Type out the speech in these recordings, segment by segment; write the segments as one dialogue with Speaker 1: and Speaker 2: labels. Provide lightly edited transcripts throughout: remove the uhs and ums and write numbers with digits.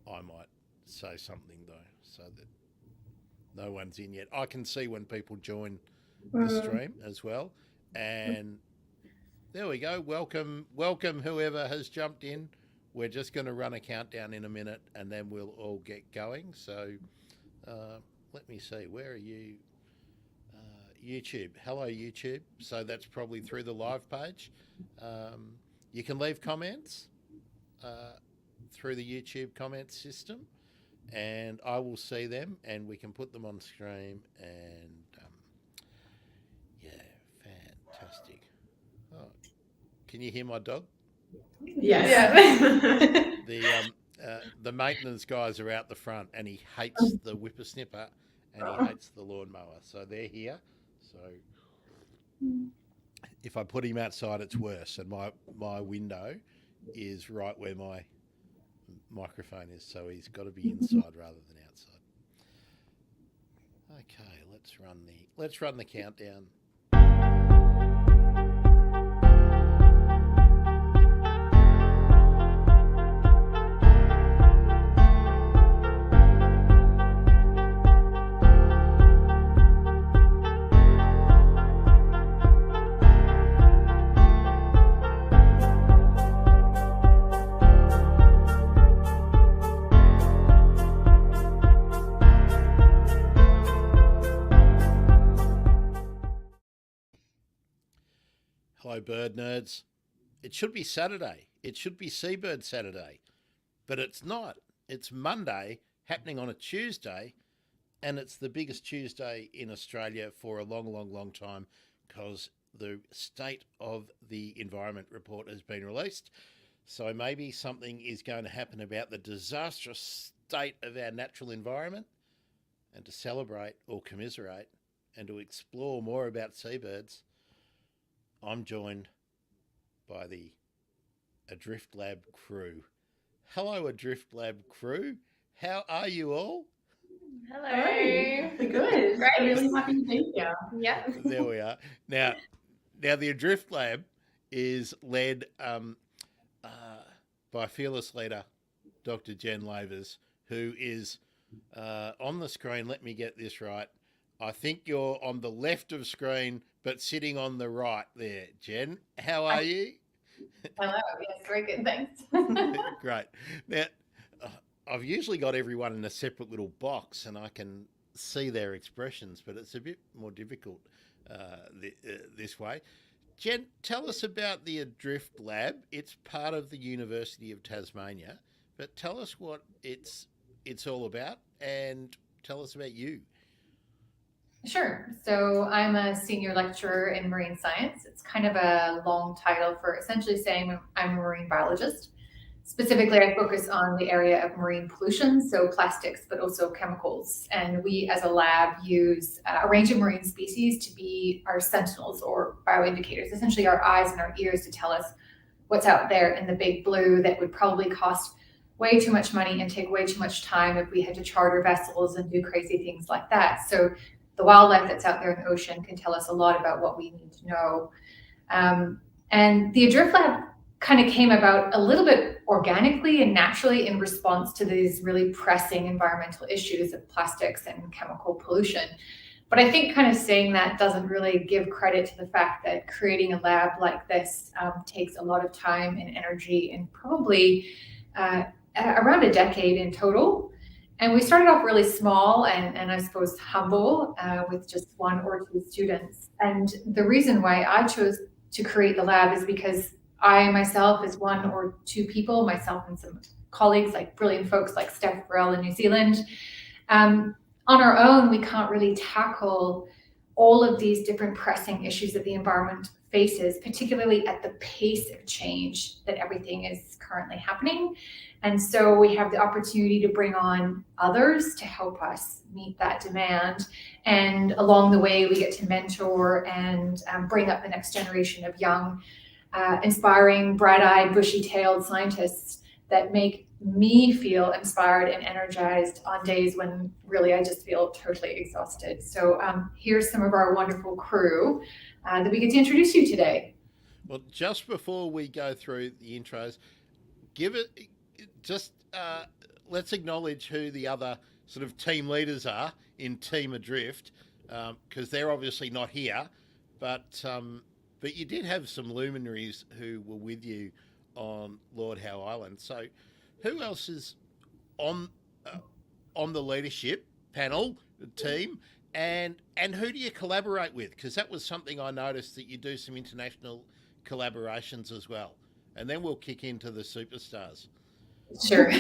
Speaker 1: I might say something though, so that no one's in yet. I can see when people join the stream as well, and there we go. Welcome, whoever has jumped in. We're just going to run a countdown in a minute, and then we'll all get going. So, let me see. Where are you? YouTube. Hello, YouTube. So that's probably through the live page. You can leave comments through the YouTube comment system, and I will see them, and we can put them on screen. And yeah, fantastic. Oh, can you hear my dog?
Speaker 2: Yes.
Speaker 3: Yeah.
Speaker 1: The maintenance guys are out the front, and he hates the whippersnipper, and he hates the lawnmower. So they're here. So if I put him outside, it's worse. And my window is right where my microphone is, so he's got to be inside rather than outside. Okay, let's run the countdown. Hello, bird nerds. It should be Saturday. It should be Seabird Saturday. But it's not. It's Monday, happening on a Tuesday, and it's the biggest Tuesday in Australia for a long time because the State of the Environment report has been released. So maybe something is going to happen about the disastrous state of our natural environment. And to celebrate or commiserate and to explore more about seabirds, I'm joined by the Adrift Lab crew. Hello, Adrift Lab crew. How are you all?
Speaker 3: Hello.
Speaker 2: Hey, good.
Speaker 3: Great.
Speaker 2: Really happy to be here.
Speaker 3: Yeah.
Speaker 1: There we are. Now the Adrift Lab is led by fearless leader Dr. Jen Lavers, who is on the screen. Let me get this right. I think you're on the left of screen, but sitting on the right there. Jen, how are you?
Speaker 3: Hello. Yes, very good. Thanks.
Speaker 1: Great. Now, I've usually got everyone in a separate little box and I can see their expressions, but it's a bit more difficult this way. Jen, tell us about the Adrift Lab. It's part of the University of Tasmania, but tell us what it's all about and tell us about you.
Speaker 3: Sure. So I'm a senior lecturer in marine science. It's kind of a long title for essentially saying I'm a marine biologist. Specifically, I focus on the area of marine pollution, so plastics, but also chemicals. And we as a lab use a range of marine species to be our sentinels or bioindicators, essentially our eyes and our ears to tell us what's out there in the big blue that would probably cost way too much money and take way too much time if we had to charter vessels and do crazy things like that. So the wildlife that's out there in the ocean can tell us a lot about what we need to know. And the Adrift Lab kind of came about a little bit organically and naturally in response to these really pressing environmental issues of plastics and chemical pollution. But I think kind of saying that doesn't really give credit to the fact that creating a lab like this takes a lot of time and energy and probably around a decade in total. And we started off really small and I suppose humble with just one or two students. And the reason why I chose to create the lab is because I myself, as one or two people, myself and some colleagues, like brilliant folks like Steph Burrell in New Zealand, on our own, we can't really tackle all of these different pressing issues that the environment faces, particularly at the pace of change that everything is currently happening. And so we have the opportunity to bring on others to help us meet that demand. And along the way, we get to mentor and bring up the next generation of young, inspiring, bright-eyed, bushy-tailed scientists that make me feel inspired and energized on days when really I just feel totally exhausted. So here's some of our wonderful crew that we get to introduce you today.
Speaker 1: Well, just before we go through the intros, give it just let's acknowledge who the other sort of team leaders are in Team Adrift, because they're obviously not here, but you did have some luminaries who were with you on Lord Howe Island. So, who else is on on the leadership panel team, and who do you collaborate with? Because that was something I noticed, that you do some international collaborations as well. And then we'll kick into the superstars.
Speaker 3: Sure.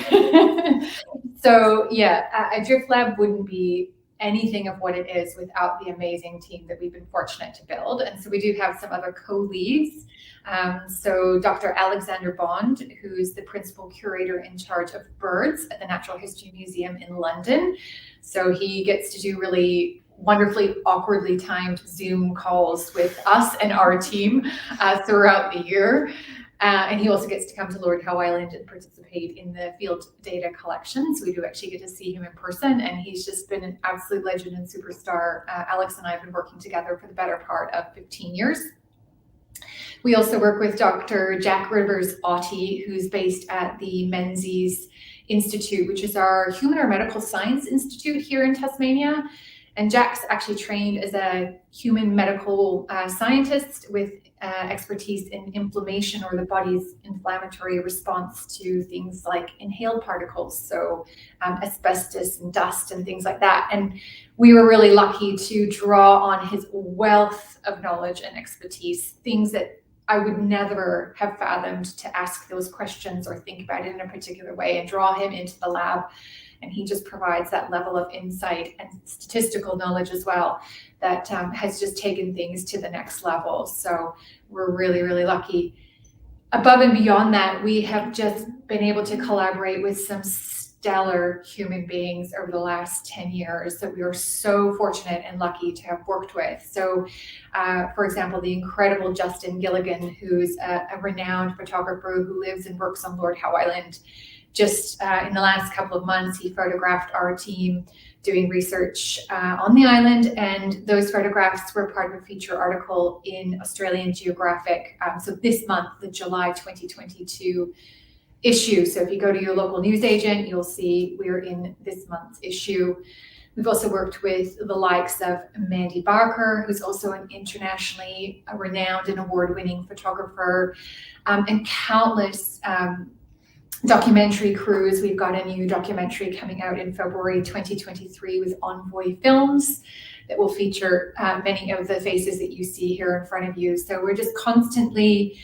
Speaker 3: So yeah, Adrift Lab wouldn't be anything of what it is without the amazing team that we've been fortunate to build. And so we do have some other co-leads. So Dr. Alexander Bond, who's the principal curator in charge of birds at the Natural History Museum in London. So he gets to do really wonderfully awkwardly timed Zoom calls with us and our team throughout the year. And he also gets to come to Lord Howe Island and participate in the field data collection. So we do actually get to see him in person, and he's just been an absolute legend and superstar. Alex and I have been working together for the better part of 15 years. We also work with Dr. Jack Rivers-Ottey, who's based at the Menzies Institute, which is our human or medical science institute here in Tasmania. And Jack's actually trained as a human medical scientist with expertise in inflammation, or the body's inflammatory response to things like inhaled particles, so asbestos and dust and things like that. And we were really lucky to draw on his wealth of knowledge and expertise, things that I would never have fathomed to ask those questions or think about it in a particular way, and draw him into the lab. And he just provides that level of insight and statistical knowledge as well that has just taken things to the next level. So we're really, really lucky. Above and beyond that, we have just been able to collaborate with some stellar human beings over the last 10 years that we are so fortunate and lucky to have worked with. So, for example, the incredible Justin Gilligan, who's a renowned photographer who lives and works on Lord Howe Island. Just in the last couple of months, he photographed our team doing research on the island, and those photographs were part of a feature article in Australian Geographic. So this month, the July 2022 issue. So if you go to your local newsagent, you'll see we're in this month's issue. We've also worked with the likes of Mandy Barker, who's also an internationally renowned and award-winning photographer, and countless documentary crews. We've got a new documentary coming out in February 2023 with Envoy Films that will feature many of the faces that you see here in front of you. So we're just constantly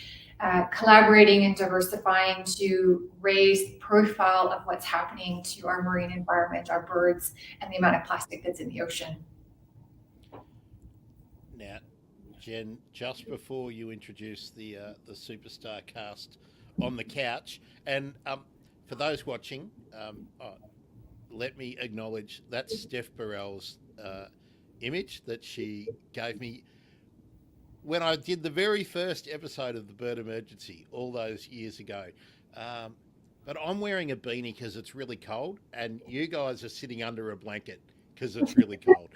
Speaker 3: collaborating and diversifying to raise the profile of what's happening to our marine environment, our birds, and the amount of plastic that's in the ocean.
Speaker 1: Now, Jen, just before you introduce the superstar cast on the couch, and for those watching, let me acknowledge that's Steph Burrell's image that she gave me when I did the very first episode of the Bird Emergency all those years ago. But I'm wearing a beanie because it's really cold, and you guys are sitting under a blanket because it's really cold.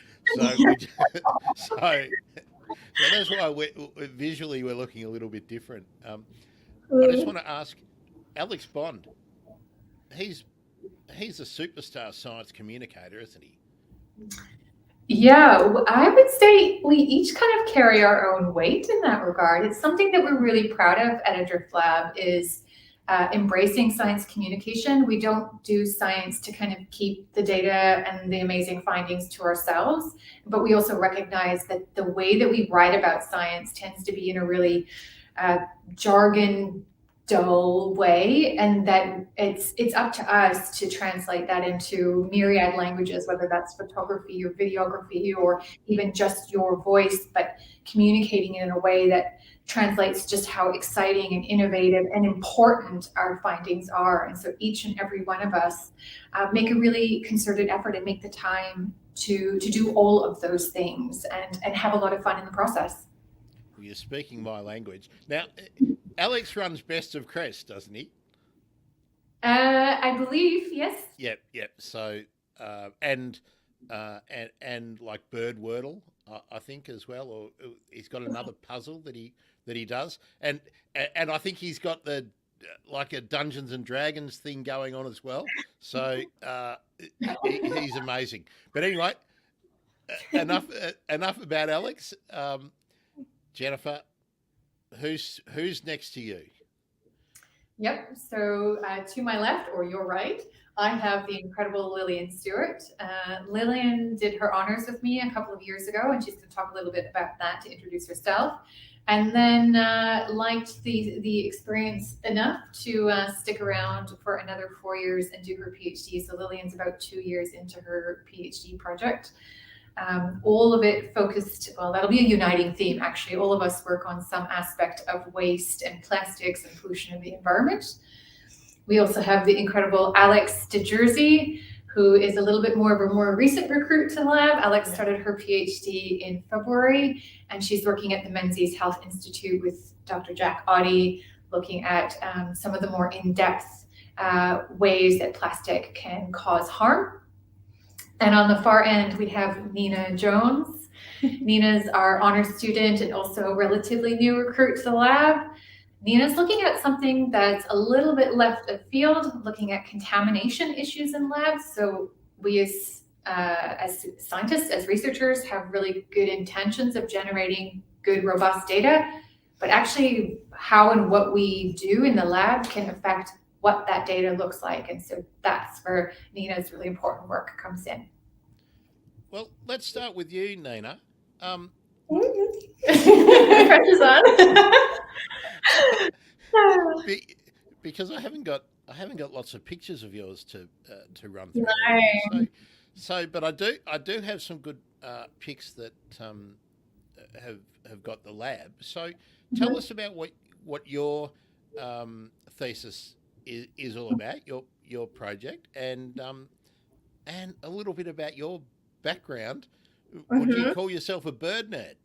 Speaker 1: So that's why visually we're looking a little bit different. I just want to ask, Alex Bond, he's a superstar science communicator, isn't he?
Speaker 3: Yeah, I would say we each kind of carry our own weight in that regard. It's something that we're really proud of at Adrift Lab, is embracing science communication. We don't do science to kind of keep the data and the amazing findings to ourselves, but we also recognize that the way that we write about science tends to be in a really jargon dull way, and that it's up to us to translate that into myriad languages, whether that's photography or videography or even just your voice, but communicating it in a way that translates just how exciting and innovative and important our findings are. And so each and every one of us make a really concerted effort and make the time to do all of those things and have a lot of fun in the process.
Speaker 1: You're speaking my language. Now, Alex runs Best of Crest, doesn't he?
Speaker 3: I believe, yes.
Speaker 1: Yep. So, and like Bird Wordle, I think as well, or he's got another puzzle that he does, and I think he's got the like a Dungeons and Dragons thing going on as well. So he's amazing. But anyway, enough about Alex. Jennifer, who's next to you?
Speaker 3: Yep. So to my left or your right, I have the incredible Lillian Stewart. Lillian did her honors with me a couple of years ago, and she's going to talk a little bit about that to introduce herself. And then liked the experience enough to stick around for another 4 years and do her PhD. So Lillian's about 2 years into her PhD project. All of it focused, well, that'll be a uniting theme, actually. All of us work on some aspect of waste and plastics and pollution of the environment. We also have the incredible Alex DeJersey, who is a little bit more of a more recent recruit to the lab. Alex started her PhD in February, and she's working at the Menzies Health Institute with Dr. Jack Oddie, looking at some of the more in-depth ways that plastic can cause harm. And on the far end, we have Nina Jones. Nina's our honors student and also a relatively new recruit to the lab. Nina's looking at something that's a little bit left of field, looking at contamination issues in labs. So we as scientists, as researchers, have really good intentions of generating good, robust data, but actually how and what we do in the lab can affect what that data looks like. And so that's where Nina's really important work comes in.
Speaker 1: Well, let's start with you, Nina.
Speaker 2: Pressure's on.
Speaker 1: Because I haven't got lots of pictures of yours to run through.
Speaker 2: No.
Speaker 1: But I do have some good pics that have got the lab. So tell us about what your thesis is all about, your project, and a little bit about your background. Would you call yourself a bird nerd?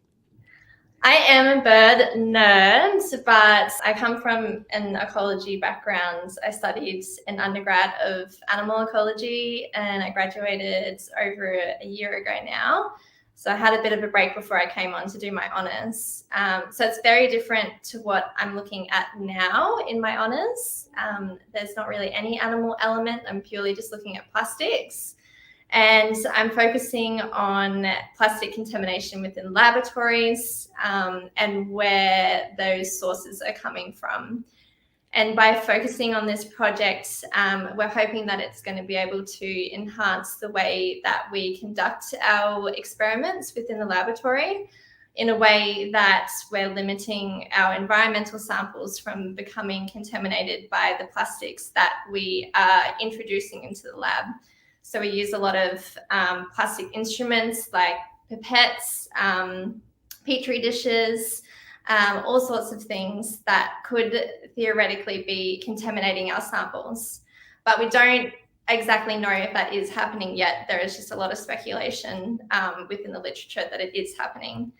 Speaker 2: I am a bird nerd, but I come from an ecology background. I studied an undergrad of animal ecology, and I graduated over a year ago now. So I had a bit of a break before I came on to do my honours. So it's very different to what I'm looking at now in my honours. There's not really any animal element. I'm purely just looking at plastics. And I'm focusing on plastic contamination within laboratories and where those sources are coming from. And by focusing on this project, we're hoping that it's going to be able to enhance the way that we conduct our experiments within the laboratory in a way that we're limiting our environmental samples from becoming contaminated by the plastics that we are introducing into the lab. So we use a lot of plastic instruments like pipettes, petri dishes, all sorts of things that could theoretically be contaminating our samples. But we don't exactly know if that is happening yet. There is just a lot of speculation within the literature that it is happening.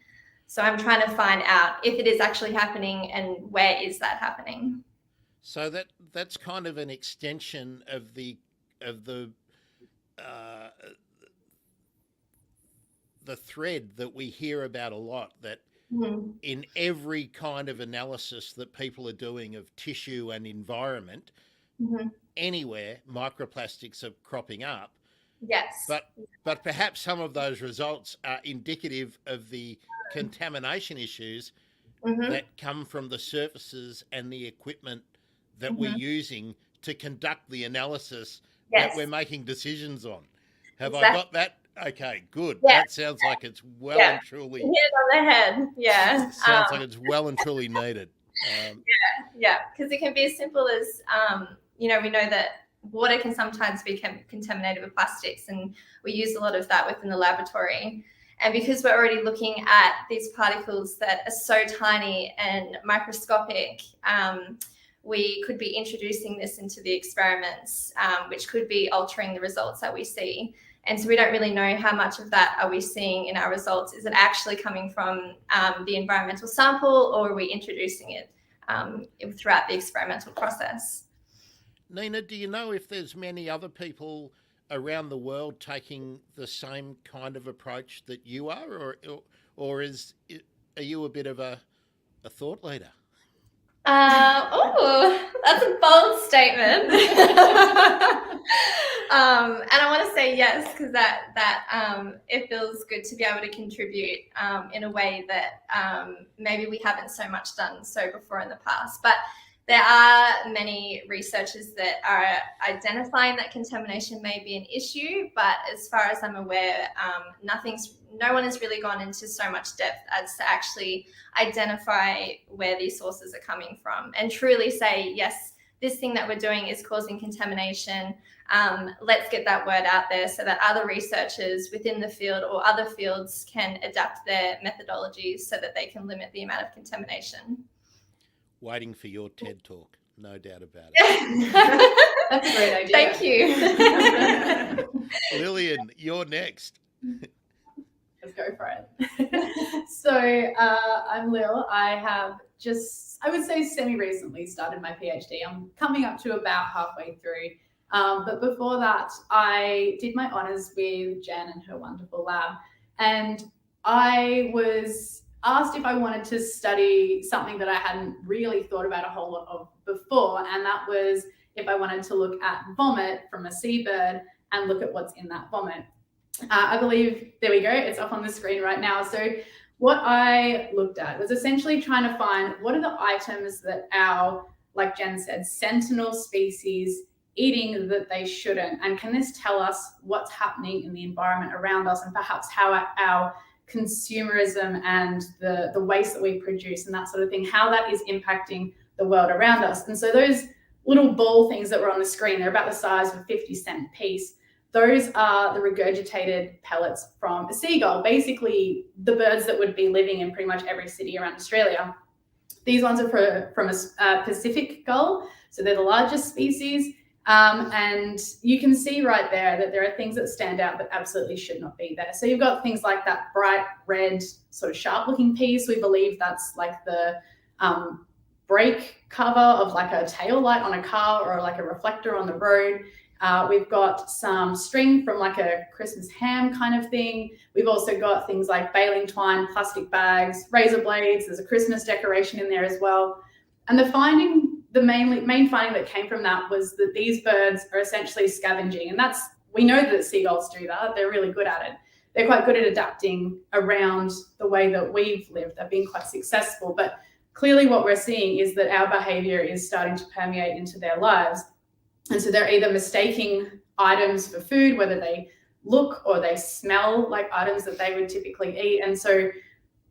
Speaker 2: So I'm trying to find out if it is actually happening and where is that happening.
Speaker 1: So that's kind of an extension of the thread that we hear about a lot, that in every kind of analysis that people are doing of tissue and environment, anywhere microplastics are cropping up.
Speaker 2: Yes.
Speaker 1: But perhaps some of those results are indicative of the contamination issues that come from the surfaces and the equipment that we're using to conduct the analysis that we're making decisions on. Have I got that? Okay, good. That sounds like it's well and truly...
Speaker 2: Hit it on the head, yeah.
Speaker 1: Sounds like it's well and truly needed.
Speaker 2: Because it can be as simple as, we know that water can sometimes be contaminated with plastics, and we use a lot of that within the laboratory. And because we're already looking at these particles that are so tiny and microscopic, we could be introducing this into the experiments, which could be altering the results that we see. And so we don't really know how much of that are we seeing in our results. Is it actually coming from the environmental sample, or are we introducing it throughout the experimental process?
Speaker 1: Nina, do you know if there's many other people around the world taking the same kind of approach that you are, or are you a bit of a thought leader?
Speaker 2: That's a bold statement. And I want to say yes, because that it feels good to be able to contribute in a way that maybe we haven't so much done so before in the past. But there are many researchers that are identifying that contamination may be an issue, but as far as I'm aware, no one has really gone into so much depth as to actually identify where these sources are coming from and truly say, yes, this thing that we're doing is causing contamination. Let's get that word out there so that other researchers within the field or other fields can adapt their methodologies so that they can limit the amount of contamination.
Speaker 1: Waiting for your TED talk, no doubt about it.
Speaker 3: That's a great idea.
Speaker 2: Thank you.
Speaker 1: Lillian, you're next.
Speaker 4: Let's go for it. So I'm Lil. I have I would say semi-recently started my PhD. I'm coming up to about halfway through. But before that, I did my honours with Jen and her wonderful lab. And I was asked if I wanted to study something that I hadn't really thought about a whole lot of before. And that was if I wanted to look at vomit from a seabird and look at what's in that vomit. I believe, there we go, it's up on the screen right now. So what I looked at was essentially trying to find what are the items that our, like Jen said, sentinel species eating that they shouldn't, and can this tell us what's happening in the environment around us and perhaps how our consumerism and the waste that we produce and that sort of thing, how that is impacting the world around us. And so those little ball things that were on the screen, they're about the size of a 50-cent piece. Those are the regurgitated pellets from a seagull, basically the birds that would be living in pretty much every city around Australia. These ones are from a Pacific gull, so they're the largest species. And you can see right there that there are things that stand out that absolutely should not be there. So you've got things like that bright red sort of sharp looking piece. We believe that's like the brake cover of like a tail light on a car or like a reflector on the road. We've got some string from like a Christmas ham kind of thing. We've also got things like baling twine, plastic bags, razor blades. There's a Christmas decoration in there as well. And the main finding that came from that was that these birds are essentially scavenging. And we know that seagulls do that. They're really good at it. They're quite good at adapting around the way that we've lived. They've been quite successful. But clearly what we're seeing is that our behavior is starting to permeate into their lives. And so they're either mistaking items for food, whether they look or they smell like items that they would typically eat. And so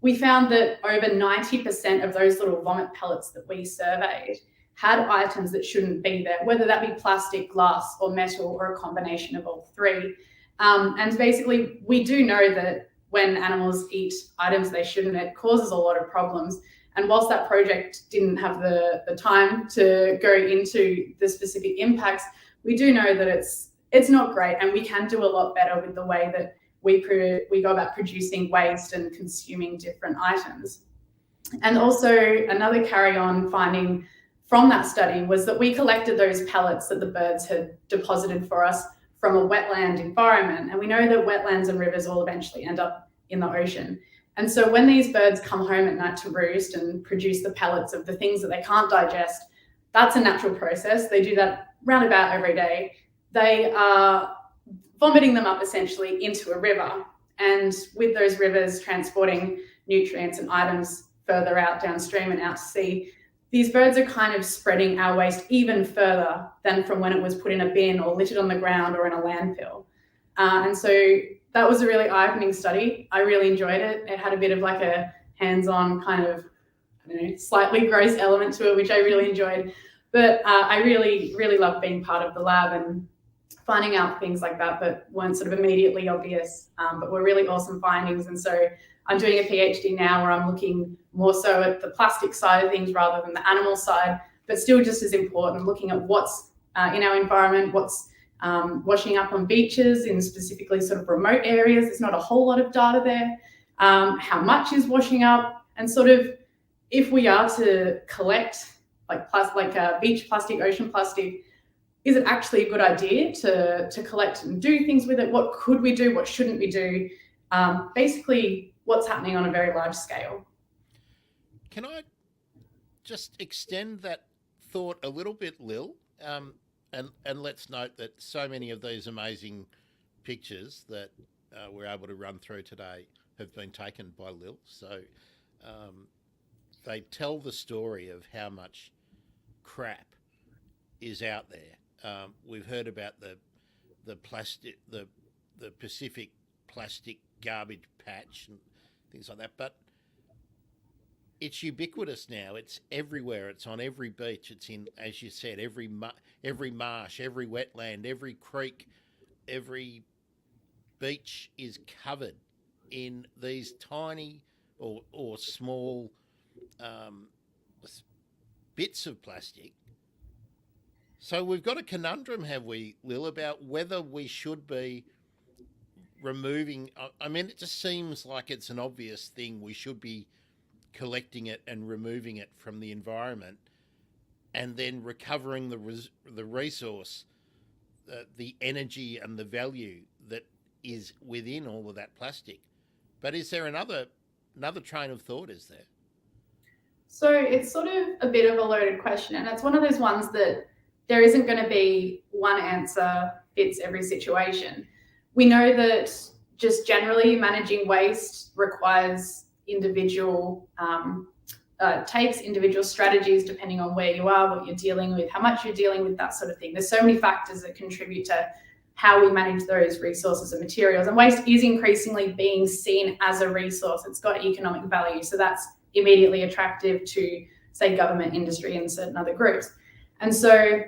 Speaker 4: we found that over 90% of those little vomit pellets that we surveyed had items that shouldn't be there, whether that be plastic, glass, or metal, or a combination of all three. And basically, we do know that when animals eat items they shouldn't, it causes a lot of problems. And whilst that project didn't have the time to go into the specific impacts, we do know that it's not great, and we can do a lot better with the way that we go about producing waste and consuming different items. And also another carry-on finding from that study was that we collected those pellets that the birds had deposited for us from a wetland environment. And we know that wetlands and rivers will eventually end up in the ocean. And so when these birds come home at night to roost and produce the pellets of the things that they can't digest, that's a natural process. They do that round about every day. They are vomiting them up essentially into a river. And with those rivers transporting nutrients and items further out downstream and out to sea, these birds are kind of spreading our waste even further than from when it was put in a bin or littered on the ground or in a landfill. And so that was a really eye-opening study. I really enjoyed it. It had a bit of like a hands-on kind of, slightly gross element to it, which I really enjoyed. But I really, really loved being part of the lab and finding out things like that weren't sort of immediately obvious, but were really awesome findings. And so I'm doing a PhD now where I'm looking more so at the plastic side of things rather than the animal side, but still just as important, looking at what's in our environment, what's washing up on beaches in specifically sort of remote areas. There's not a whole lot of data there. How much is washing up, and sort of if we are to collect like beach plastic, ocean plastic, is it actually a good idea to collect and do things with it? What could we do? What shouldn't we do? Basically, what's happening on a very large scale.
Speaker 1: Can I just extend that thought a little bit, Lil, and let's note that so many of these amazing pictures that we're able to run through today have been taken by Lil. So they tell the story of how much crap is out there. We've heard about the plastic, the Pacific plastic garbage patch and things like that, but it's ubiquitous now. It's everywhere. It's on every beach. It's in, as you said, every marsh, every wetland, every creek, every beach is covered in these tiny or small bits of plastic. So we've got a conundrum, have we, Lil, about whether we should be removing. I mean, it just seems like it's an obvious thing. We should be collecting it and removing it from the environment, and then recovering the resource, the energy and the value that is within all of that plastic. But is there another train of thought? Is there?
Speaker 4: So it's sort of a bit of a loaded question, and it's one of those ones that there isn't going to be one answer fits every situation. We know that just generally managing waste requires individual takes individual strategies depending on where you are, what you're dealing with, how much you're dealing with, that sort of thing. There's so many factors that contribute to how we manage those resources and materials. And waste is increasingly being seen as a resource. It's got economic value. So that's immediately attractive to, say, government, industry, and certain other groups. And so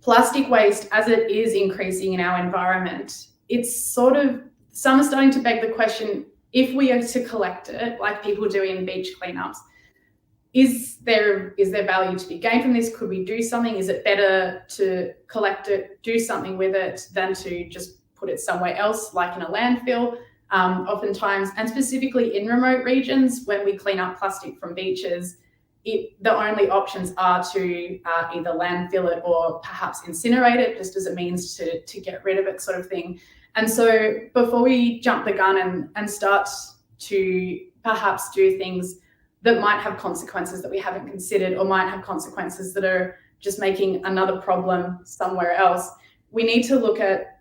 Speaker 4: plastic waste, as it is increasing in our environment, it's sort of, some are starting to beg the question, if we are to collect it, like people do in beach cleanups, is there value to be gained from this? Could we do something? Is it better to collect it, do something with it, than to just put it somewhere else, like in a landfill? Oftentimes, and specifically in remote regions, when we clean up plastic from beaches, the only options are to either landfill it or perhaps incinerate it, just as a means to get rid of it, sort of thing. And so before we jump the gun and start to perhaps do things that might have consequences that we haven't considered, or might have consequences that are just making another problem somewhere else, we need to look at,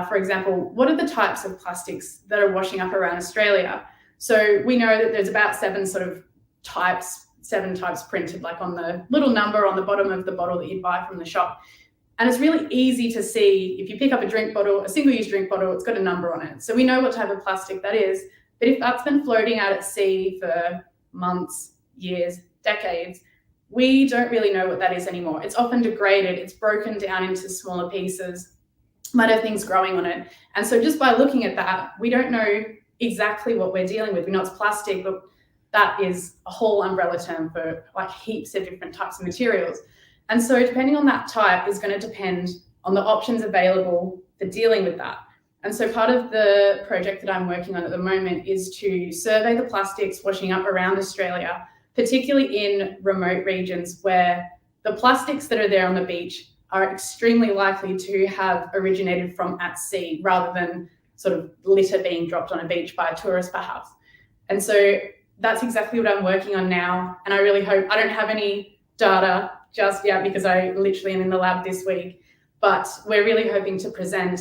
Speaker 4: for example, what are the types of plastics that are washing up around Australia? So we know that there's about seven types printed, like on the little number on the bottom of the bottle that you buy from the shop. And it's really easy to see, if you pick up a drink bottle, a single-use drink bottle, it's got a number on it. So we know what type of plastic that is. But if that's been floating out at sea for months, years, decades, we don't really know what that is anymore. It's often degraded, it's broken down into smaller pieces, might have things growing on it. And so just by looking at that, we don't know exactly what we're dealing with. We know it's plastic, but that is a whole umbrella term for like heaps of different types of materials. And so depending on that type is going to depend on the options available for dealing with that. And so part of the project that I'm working on at the moment is to survey the plastics washing up around Australia, particularly in remote regions where the plastics that are there on the beach are extremely likely to have originated from at sea, rather than sort of litter being dropped on a beach by a tourist perhaps. And so that's exactly what I'm working on now. And I really hope, I don't have any data just yet because I literally am in the lab this week, but we're really hoping to present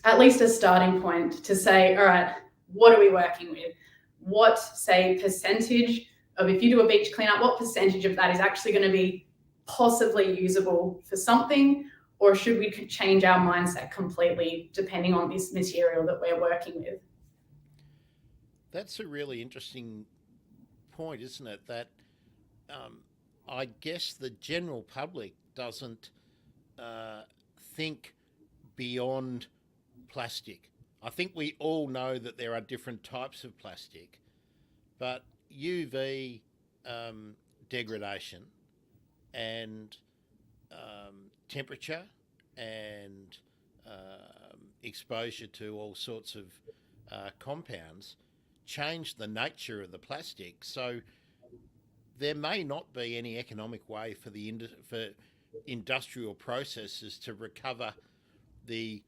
Speaker 4: at least a starting point to say, all right, what are we working with? What, say, percentage of, if you do a beach cleanup, what percentage of that is actually going to be possibly usable for something, or should we change our mindset completely depending on this material that we're working with?
Speaker 1: That's a really interesting point, isn't it? That I guess the general public doesn't think beyond plastic. I think we all know that there are different types of plastic, but UV degradation and temperature and exposure to all sorts of compounds change the nature of the plastic. So there may not be any economic way for for industrial processes to recover the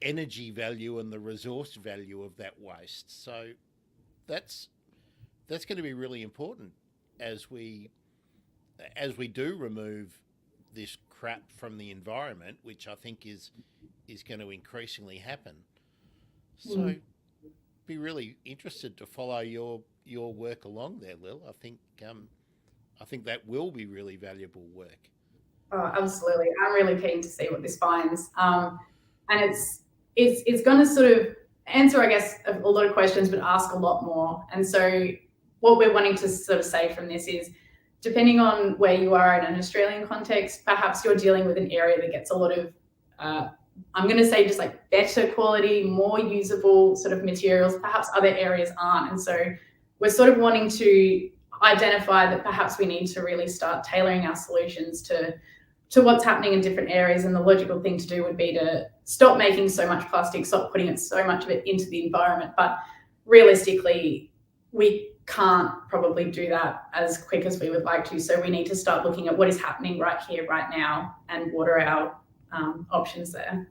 Speaker 1: energy value and the resource value of that waste. So that's going to be really important as we as we do remove this crap from the environment, which I think is going to increasingly happen. So be really interested to follow your work along there, Lil. I think that will be really valuable work.
Speaker 4: Oh, absolutely. I'm really keen to see what this finds. And it's going to sort of answer, I guess, a lot of questions, but ask a lot more. And so what we're wanting to sort of say from this is, depending on where you are in an Australian context, perhaps you're dealing with an area that gets a lot of, I'm going to say just like better quality, more usable sort of materials. Perhaps other areas aren't. And so we're sort of wanting to identify that perhaps we need to really start tailoring our solutions to what's happening in different areas. And the logical thing to do would be to stop making so much plastic, stop putting so much of it into the environment. But realistically, we can't probably do that as quick as we would like to. So we need to start looking at what is happening right here, right now, and what are our options there.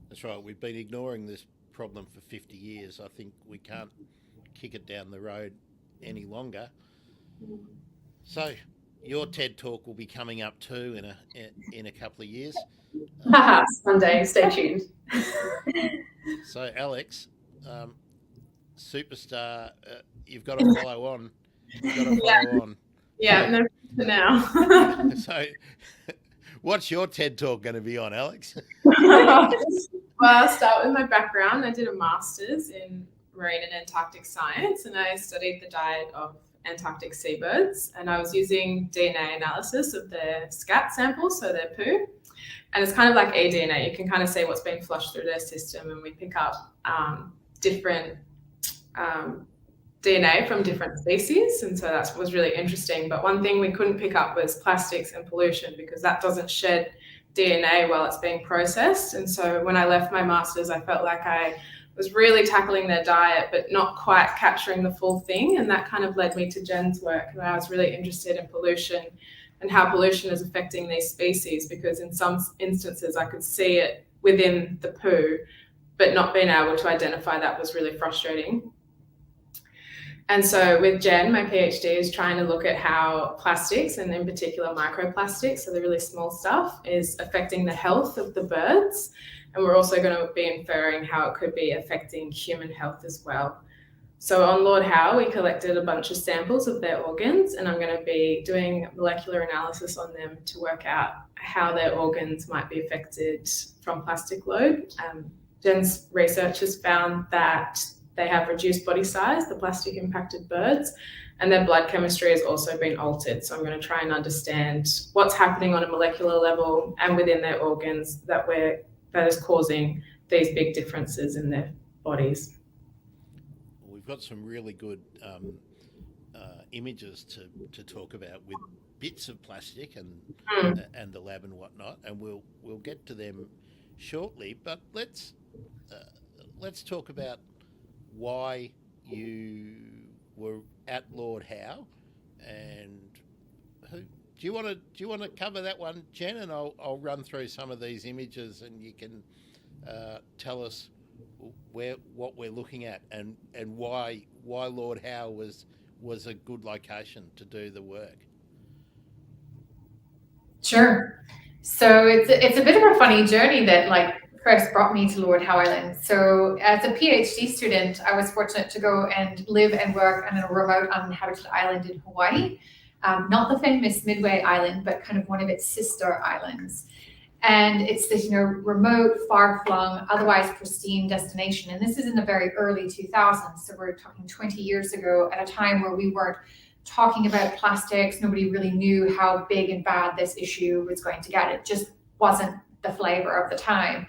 Speaker 1: That's right. We've been ignoring this problem for 50 years. I think we can't kick it down the road any longer. So your TED Talk will be coming up too in a couple of years.
Speaker 4: Perhaps one day. Stay tuned.
Speaker 1: So Alex, superstar, you've got to follow on. You've got to follow on.
Speaker 5: Yeah, no for now.
Speaker 1: So what's your TED Talk going to be on, Alex?
Speaker 5: Well, I'll start with my background. I did a master's in marine and Antarctic science, and I studied the diet of Antarctic seabirds, and I was using DNA analysis of their scat samples, so their poo. And it's kind of like eDNA. You can kind of see what's being flushed through their system, and we pick up different DNA from different species, and so that was really interesting. But one thing we couldn't pick up was plastics and pollution, because that doesn't shed DNA while it's being processed. And so when I left my master's, I felt like I was really tackling their diet, but not quite capturing the full thing. And that kind of led me to Jen's work. And I was really interested in pollution and how pollution is affecting these species, because in some instances I could see it within the poo, but not being able to identify that was really frustrating. And so with Jen, my PhD is trying to look at how plastics, and in particular microplastics, so the really small stuff, is affecting the health of the birds. And we're also going to be inferring how it could be affecting human health as well. So on Lord Howe, we collected a bunch of samples of their organs, and I'm going to be doing molecular analysis on them to work out how their organs might be affected from plastic load. Jen's research has found that they have reduced body size, the plastic impacted birds, and their blood chemistry has also been altered. So I'm going to try and understand what's happening on a molecular level and within their organs that is causing these big differences in their bodies.
Speaker 1: We've got some really good images to talk about with bits of plastic and the lab and whatnot, and we'll get to them shortly. But let's talk about why you were at Lord Howe, and who do you want to cover that one, Jen? And I'll run through some of these images, and you can tell us what we're looking at and why Lord Howe was a good location to do the work.
Speaker 3: Sure. So it's a bit of a funny journey that first brought me to Lord Howe Island. So as a PhD student, I was fortunate to go and live and work on a remote uninhabited island in Hawaii. Not the famous Midway Island, but kind of one of its sister islands. And it's this, remote, far-flung, otherwise pristine destination. And this is in the very early 2000s. So we're talking 20 years ago, at a time where we weren't talking about plastics. Nobody really knew how big and bad this issue was going to get. It just wasn't the flavor of the time.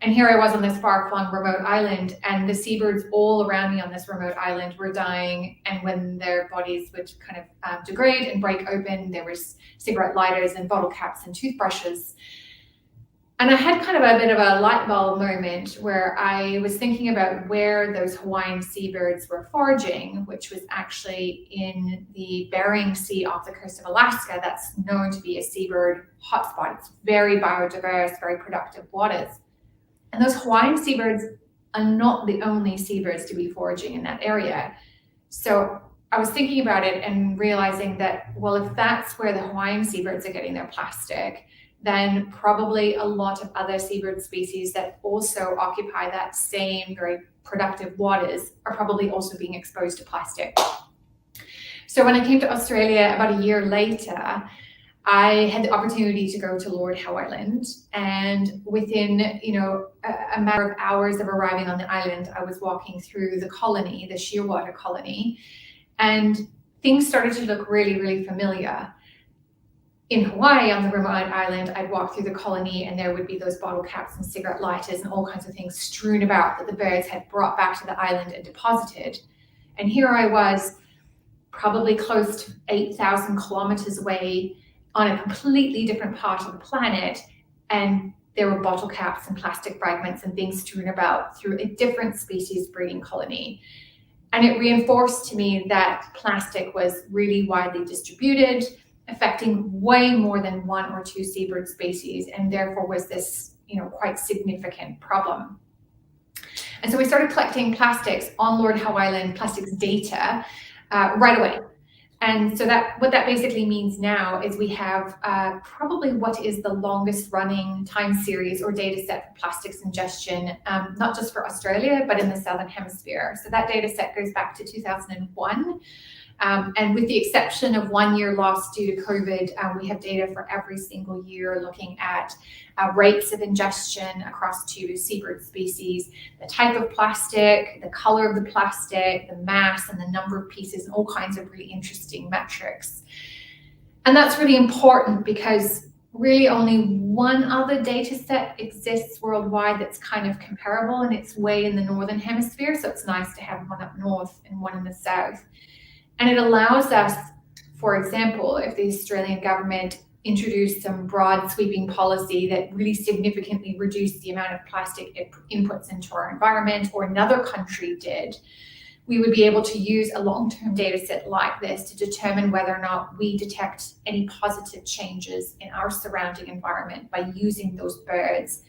Speaker 3: And here I was on this far-flung remote island, and the seabirds all around me on this remote island were dying. And when their bodies would kind of degrade and break open, there was cigarette lighters and bottle caps and toothbrushes. And I had kind of a bit of a light bulb moment where I was thinking about where those Hawaiian seabirds were foraging, which was actually in the Bering Sea off the coast of Alaska. That's known to be a seabird hotspot. It's very biodiverse, very productive waters. And those Hawaiian seabirds are not the only seabirds to be foraging in that area. So I was thinking about it and realizing that, well, if that's where the Hawaiian seabirds are getting their plastic, then probably a lot of other seabird species that also occupy that same very productive waters are probably also being exposed to plastic. So when I came to Australia about a year later, I had the opportunity to go to Lord Howe Island, and within a matter of hours of arriving on the island, I was walking through the colony, the shearwater colony, and things started to look really, really familiar. In Hawaii, on the remote island, I'd walk through the colony and there would be those bottle caps and cigarette lighters and all kinds of things strewn about that the birds had brought back to the island and deposited. And here I was, probably close to 8,000 kilometers away on a completely different part of the planet, and there were bottle caps and plastic fragments and things strewn about through a different species breeding colony. And it reinforced to me that plastic was really widely distributed, affecting way more than one or two seabird species, and therefore was this, quite significant problem. And so we started collecting plastics on Lord Howe Island, plastics data, right away. And so what that basically means now is we have probably what is the longest running time series or data set for plastics ingestion, not just for Australia, but in the Southern Hemisphere. So that data set goes back to 2001. And with the exception of 1 year lost due to COVID, we have data for every single year looking at rates of ingestion across two seabird species, the type of plastic, the color of the plastic, the mass and the number of pieces, and all kinds of really interesting metrics. And that's really important because really only one other data set exists worldwide that's kind of comparable, and it's way in the Northern Hemisphere. So it's nice to have one up north and one in the south. And it allows us, for example, if the Australian government introduced some broad sweeping policy that really significantly reduced the amount of plastic it inputs into our environment, or another country did, we would be able to use a long-term data set like this to determine whether or not we detect any positive changes in our surrounding environment by using those birds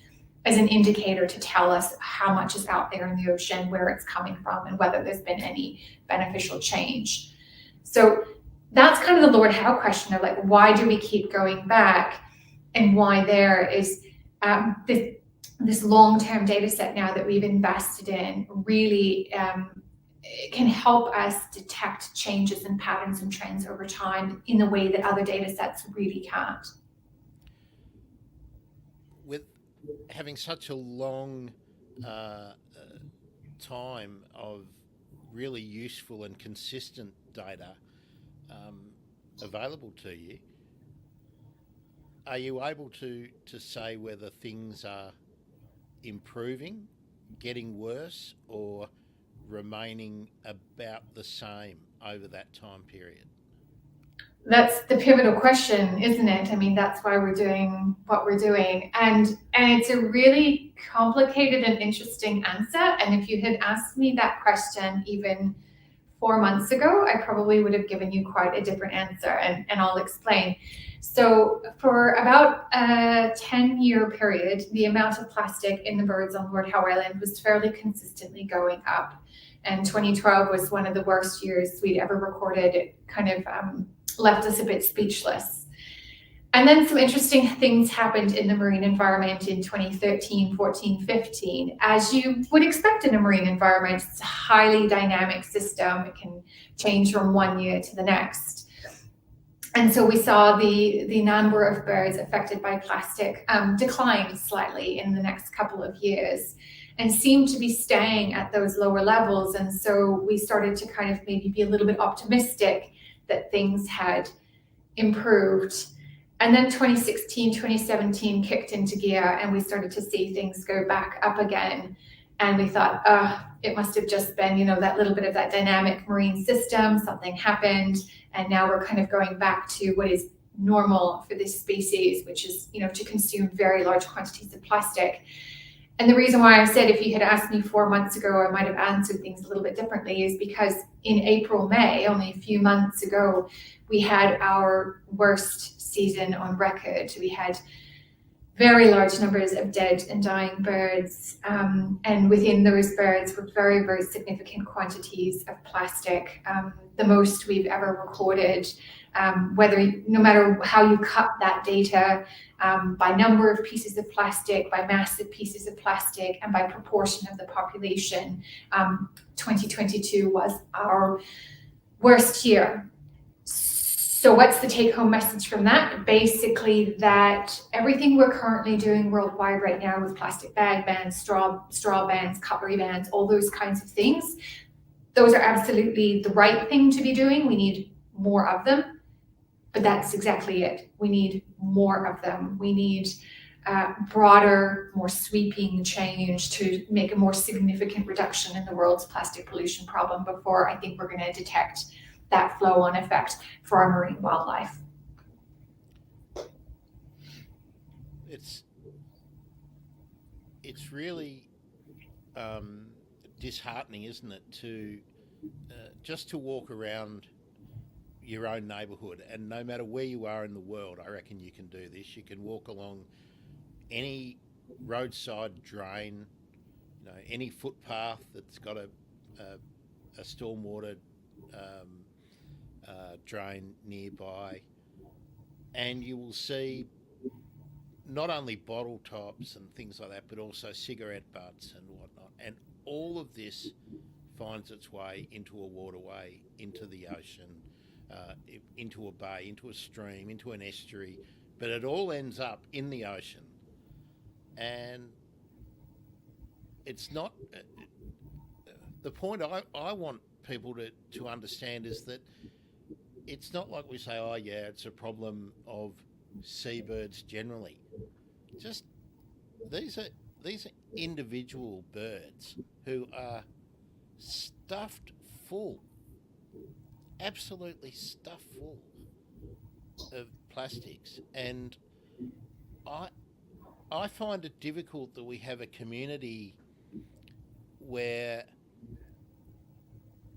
Speaker 3: as an indicator to tell us how much is out there in the ocean, where it's coming from, and whether there's been any beneficial change. So that's kind of the Lord Howe question of like, why do we keep going back, and why there is this long-term data set now that we've invested in really can help us detect changes and patterns and trends over time in the way that other data sets really can't.
Speaker 1: With having such a long time of really useful and consistent data available to you, are you able to say whether things are improving, getting worse, or remaining about the same over that time period?
Speaker 3: That's the pivotal question, isn't it? I mean, that's why we're doing what we're doing. And it's a really complicated and interesting answer. And if you had asked me that question even 4 months ago, I probably would have given you quite a different answer, and I'll explain. So for about a 10-year period, the amount of plastic in the birds on Lord Howe Island was fairly consistently going up. And 2012 was one of the worst years we'd ever recorded. It kind of left us a bit speechless. And then some interesting things happened in the marine environment in 2013, 14, 15. As you would expect in a marine environment, it's a highly dynamic system. It can change from 1 year to the next. And so we saw the number of birds affected by plastic decline slightly in the next couple of years, and seemed to be staying at those lower levels. And so we started to kind of maybe be a little bit optimistic that things had improved. And then 2016, 2017 kicked into gear, and we started to see things go back up again. And we thought, it must have just been, that little bit of that dynamic marine system, something happened. And now we're kind of going back to what is normal for this species, which is, to consume very large quantities of plastic. And the reason why I said if you had asked me 4 months ago, I might have answered things a little bit differently is because in April, May, only a few months ago, we had our worst season on record. We had very large numbers of dead and dying birds, and within those birds were very, very significant quantities of plastic, the most we've ever recorded, no matter how you cut that data, by number of pieces of plastic, by massive pieces of plastic, and by proportion of the population. 2022 was our worst year. So what's the take-home message from that? Basically, that everything we're currently doing worldwide right now with plastic bag bans, straw bans, cutlery bans, all those kinds of things, those are absolutely the right thing to be doing. We need more of them, but that's exactly it. We need more of them. We need broader, more sweeping change to make a more significant reduction in the world's plastic pollution problem before I think we're going to detect that flow-on effect for our marine wildlife.
Speaker 1: It's really disheartening, isn't it, to just to walk around your own neighbourhood, and no matter where you are in the world, I reckon you can do this. You can walk along any roadside drain, any footpath that's got a stormwater drain nearby, and you will see not only bottle tops and things like that, but also cigarette butts and whatnot. And all of this finds its way into a waterway, into the ocean, into a bay, into a stream, into an estuary, but it all ends up in the ocean. And it's not... the point I want people to understand is that it's not like we say, oh yeah, it's a problem of seabirds generally. Just these are individual birds who are stuffed full, absolutely stuffed full of plastics. And I find it difficult that we have a community where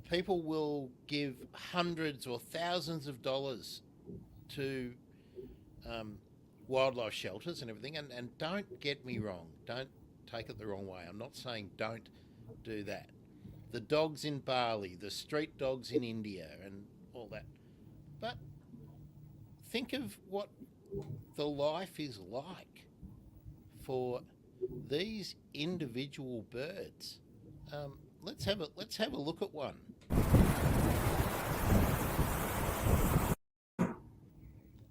Speaker 1: people will give hundreds or thousands of dollars to wildlife shelters and everything. And don't get me wrong, don't take it the wrong way. I'm not saying don't do that. The dogs in Bali, the street dogs in India and all that. But think of what the life is like for these individual birds. Let's have a look at one.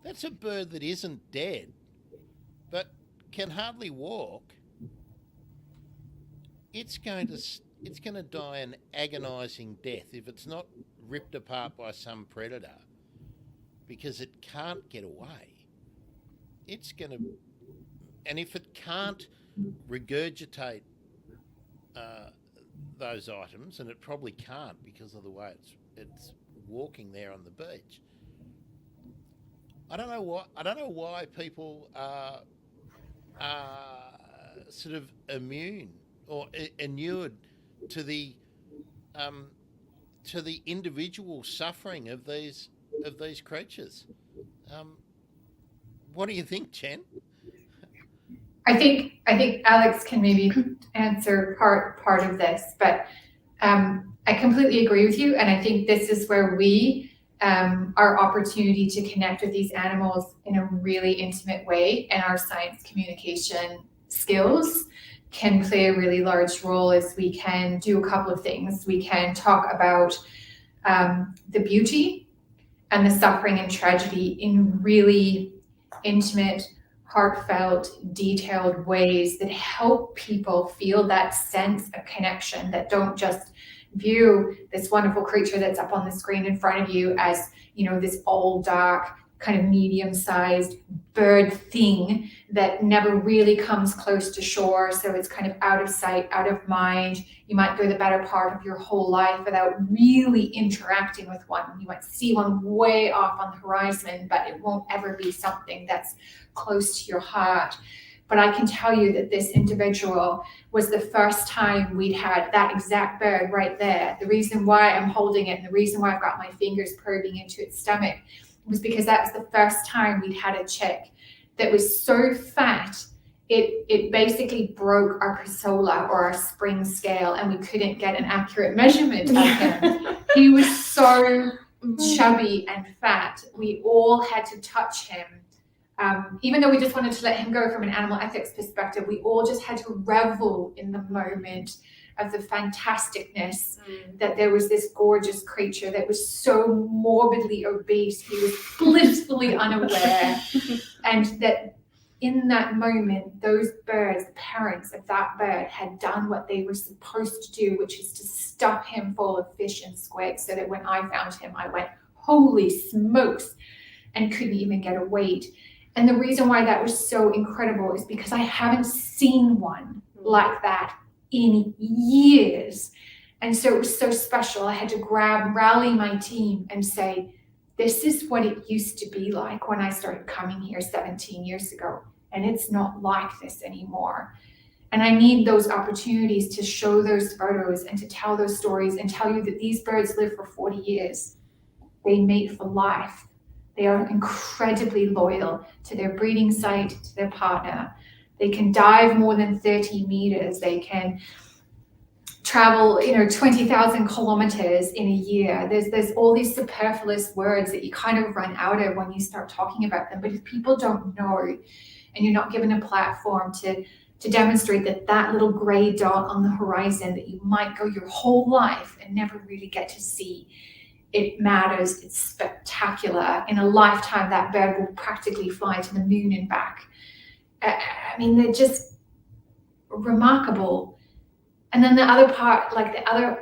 Speaker 1: That's a bird that isn't dead, but can hardly walk. It's going to die an agonising death if it's not ripped apart by some predator, because it can't get away. And if it can't regurgitate those items, and it probably can't because of the way it's walking there on the beach. I don't know why people are sort of immune or inured to the individual suffering of these creatures. What do you think, Jen?
Speaker 3: I think Alex can maybe answer part of this, but I completely agree with you, and I think this is where our opportunity to connect with these animals in a really intimate way and our science communication skills can play a really large role, as we can do a couple of things. We can talk about the beauty and the suffering and tragedy in really intimate, heartfelt, detailed ways that help people feel that sense of connection, that don't just view this wonderful creature that's up on the screen in front of you as, this all dark, kind of medium-sized bird thing that never really comes close to shore. So it's kind of out of sight, out of mind. You might go the better part of your whole life without really interacting with one. You might see one way off on the horizon, but it won't ever be something that's close to your heart. But I can tell you that this individual was the first time we'd had that exact bird right there. The reason why I'm holding it and the reason why I've got my fingers probing into its stomach was because that was the first time we'd had a chick that was so fat it basically broke our Casola or our spring scale, and we couldn't get an accurate measurement of him. He was so chubby and fat. We all had to touch him. Even though we just wanted to let him go from an animal ethics perspective, we all just had to revel in the moment of the fantasticness that there was this gorgeous creature that was so morbidly obese. He was blissfully unaware, and that in that moment, those birds, the parents of that bird, had done what they were supposed to do, which is to stuff him full of fish and squid, so that when I found him, I went, holy smokes, and couldn't even get a weight. And the reason why that was so incredible is because I haven't seen one like that in years. And so it was so special. I had to rally my team and say, this is what it used to be like when I started coming here 17 years ago. And it's not like this anymore. And I need those opportunities to show those photos and to tell those stories and tell you that these birds live for 40 years. They mate for life. They are incredibly loyal to their breeding site, to their partner. They can dive more than 30 meters. They can travel, 20,000 kilometers in a year. There's all these superfluous words that you kind of run out of when you start talking about them. But if people don't know, and you're not given a platform to demonstrate that little gray dot on the horizon that you might go your whole life and never really get to see, it matters. It's spectacular. In a lifetime, that bird will practically fly to the moon and back. I mean, they're just remarkable. And then the other part, I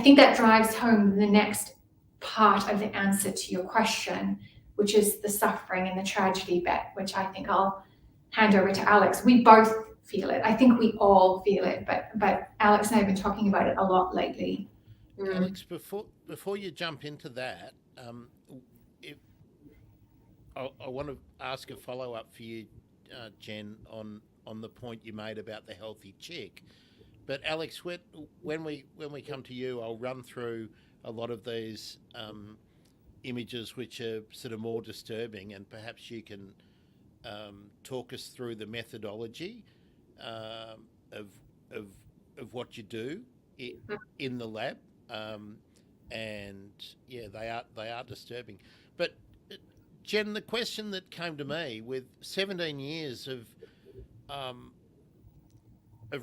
Speaker 3: think that drives home the next part of the answer to your question, which is the suffering and the tragedy bit, which I think I'll hand over to Alex. We both feel it. I think we all feel it, but Alex and I have been talking about it a lot lately.
Speaker 1: Alex, before you jump into that, I want to ask a follow-up for you, Jen, on the point you made about the healthy chick. But Alex, when we come to you, I'll run through a lot of these images which are sort of more disturbing, and perhaps you can talk us through the methodology of what you do in the lab. And yeah, they are disturbing. But Jen, the question that came to me with 17 years of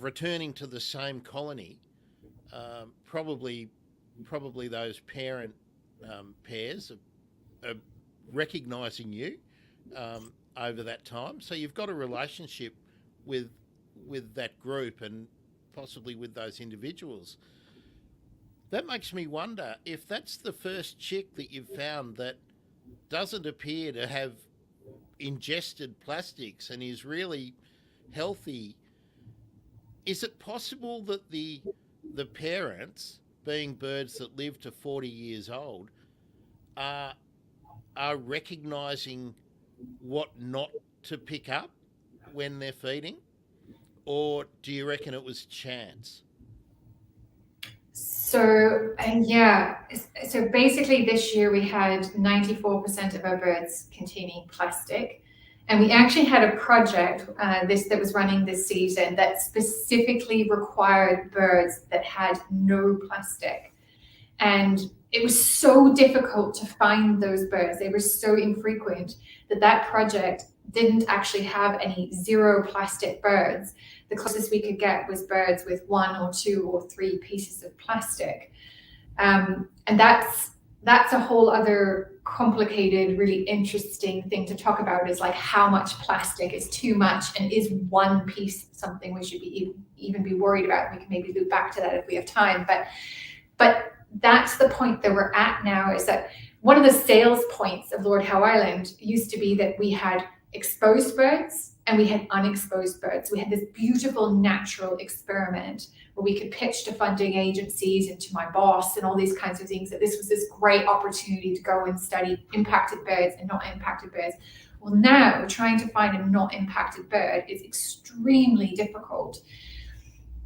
Speaker 1: returning to the same colony, probably those parent pairs are recognising you over that time. So you've got a relationship with that group and possibly with those individuals. That makes me wonder if that's the first chick that you've found that doesn't appear to have ingested plastics and is really healthy. Is it possible that the parents, being birds that live to 40 years old, are recognising what not to pick up when they're feeding? Or do you reckon it was chance?
Speaker 3: So basically this year we had 94% of our birds containing plastic. And we actually had a project that was running this season that specifically required birds that had no plastic. And it was so difficult to find those birds. They were so infrequent that project didn't actually have any zero plastic birds. The closest we could get was birds with 1 or 2 or 3 pieces of plastic. And that's a whole other complicated, really interesting thing to talk about, is like how much plastic is too much, and is one piece something we should even be worried about. We can maybe loop back to that if we have time. But that's the point that we're at now, is that one of the sales points of Lord Howe Island used to be that we had exposed birds and we had unexposed birds. We had this beautiful natural experiment where we could pitch to funding agencies and to my boss and all these kinds of things, that this was this great opportunity to go and study impacted birds and not impacted birds. Well, now trying to find a not impacted bird is extremely difficult.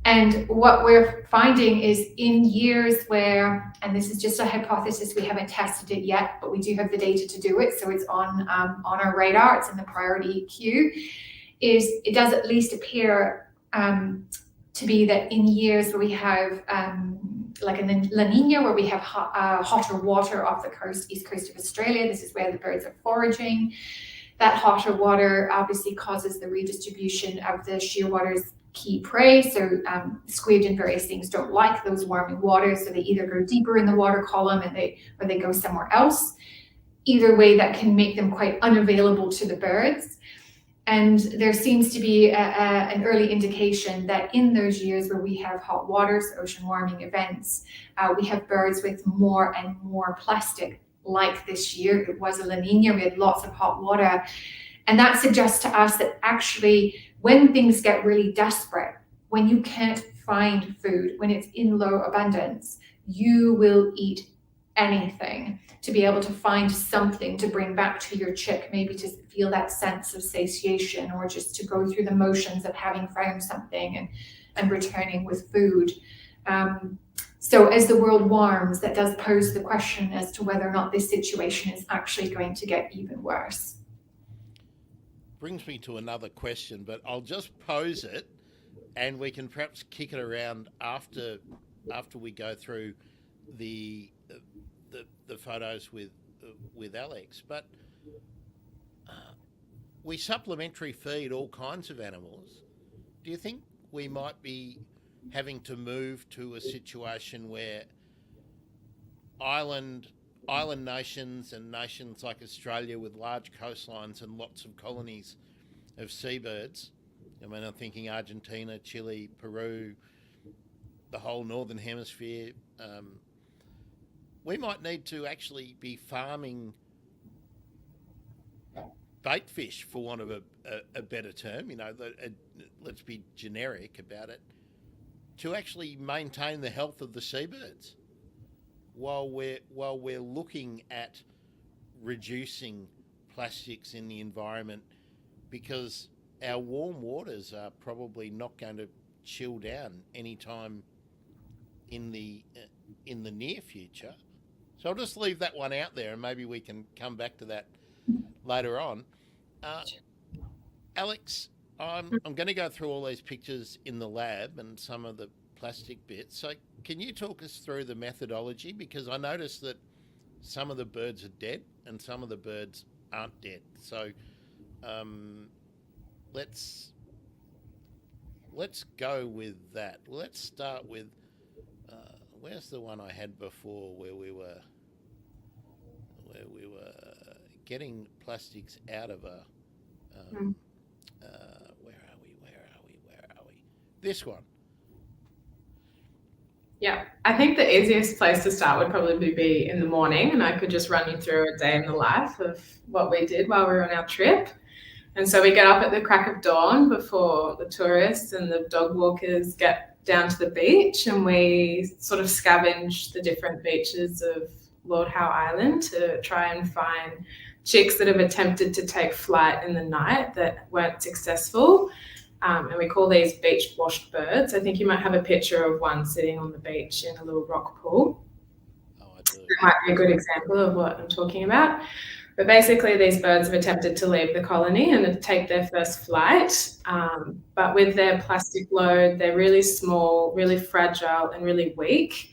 Speaker 3: And what we're finding is in years where, and this is just a hypothesis, we haven't tested it yet, but we do have the data to do it, so it's on our radar, it's in the priority queue. is it does at least appear to be that in years where we have like in La Nina, where we have hotter water off the east coast of Australia, this is where the birds are foraging. That hotter water obviously causes the redistribution of the shearwater's key prey. So squid and various things don't like those warming waters, so they either go deeper in the water column or they go somewhere else. Either way, that can make them quite unavailable to the birds. And there seems to be an early indication that in those years where we have hot waters, ocean warming events, we have birds with more and more plastic. Like this year, it was a La Nina, we had lots of hot water. And that suggests to us that actually when things get really desperate, when you can't find food, when it's in low abundance, you will eat anything to be able to find something to bring back to your chick, maybe to feel that sense of satiation, or just to go through the motions of having found something and returning with food. So as the world warms, that does pose the question as to whether or not this situation is actually going to get even worse.
Speaker 1: Brings me to another question, but I'll just pose it and we can perhaps kick it around after we go through the photos with Alex. But we supplementary feed all kinds of animals. Do you think we might be having to move to a situation where island nations and nations like Australia with large coastlines and lots of colonies of seabirds, I mean, I'm thinking Argentina, Chile, Peru, the whole northern hemisphere, we might need to actually be farming bait fish, for want of a better term, let's be generic about it, to actually maintain the health of the seabirds while we're looking at reducing plastics in the environment, because our warm waters are probably not going to chill down anytime in the near future. So I'll just leave that one out there, and maybe we can come back to that later on. Alex, I'm going to go through all these pictures in the lab and some of the plastic bits. So can you talk us through the methodology? Because I noticed that some of the birds are dead and some of the birds aren't dead. So let's go with that. Let's start with where's the one I had before where we were getting plastics out of a where are we? This one.
Speaker 5: Yeah, I think the easiest place to start would probably be in the morning, and I could just run you through a day in the life of what we did while we were on our trip. And so we get up at the crack of dawn before the tourists and the dog walkers get down to the beach, and we sort of scavenge the different beaches of Lord Howe Island to try and find chicks that have attempted to take flight in the night that weren't successful. And we call these beach washed birds. I think you might have a picture of one sitting on the beach in a little rock pool.
Speaker 1: Oh, I do.
Speaker 5: That might be a good example of what I'm talking about. But basically, these birds have attempted to leave the colony and take their first flight. But with their plastic load, they're really small, really fragile, and really weak.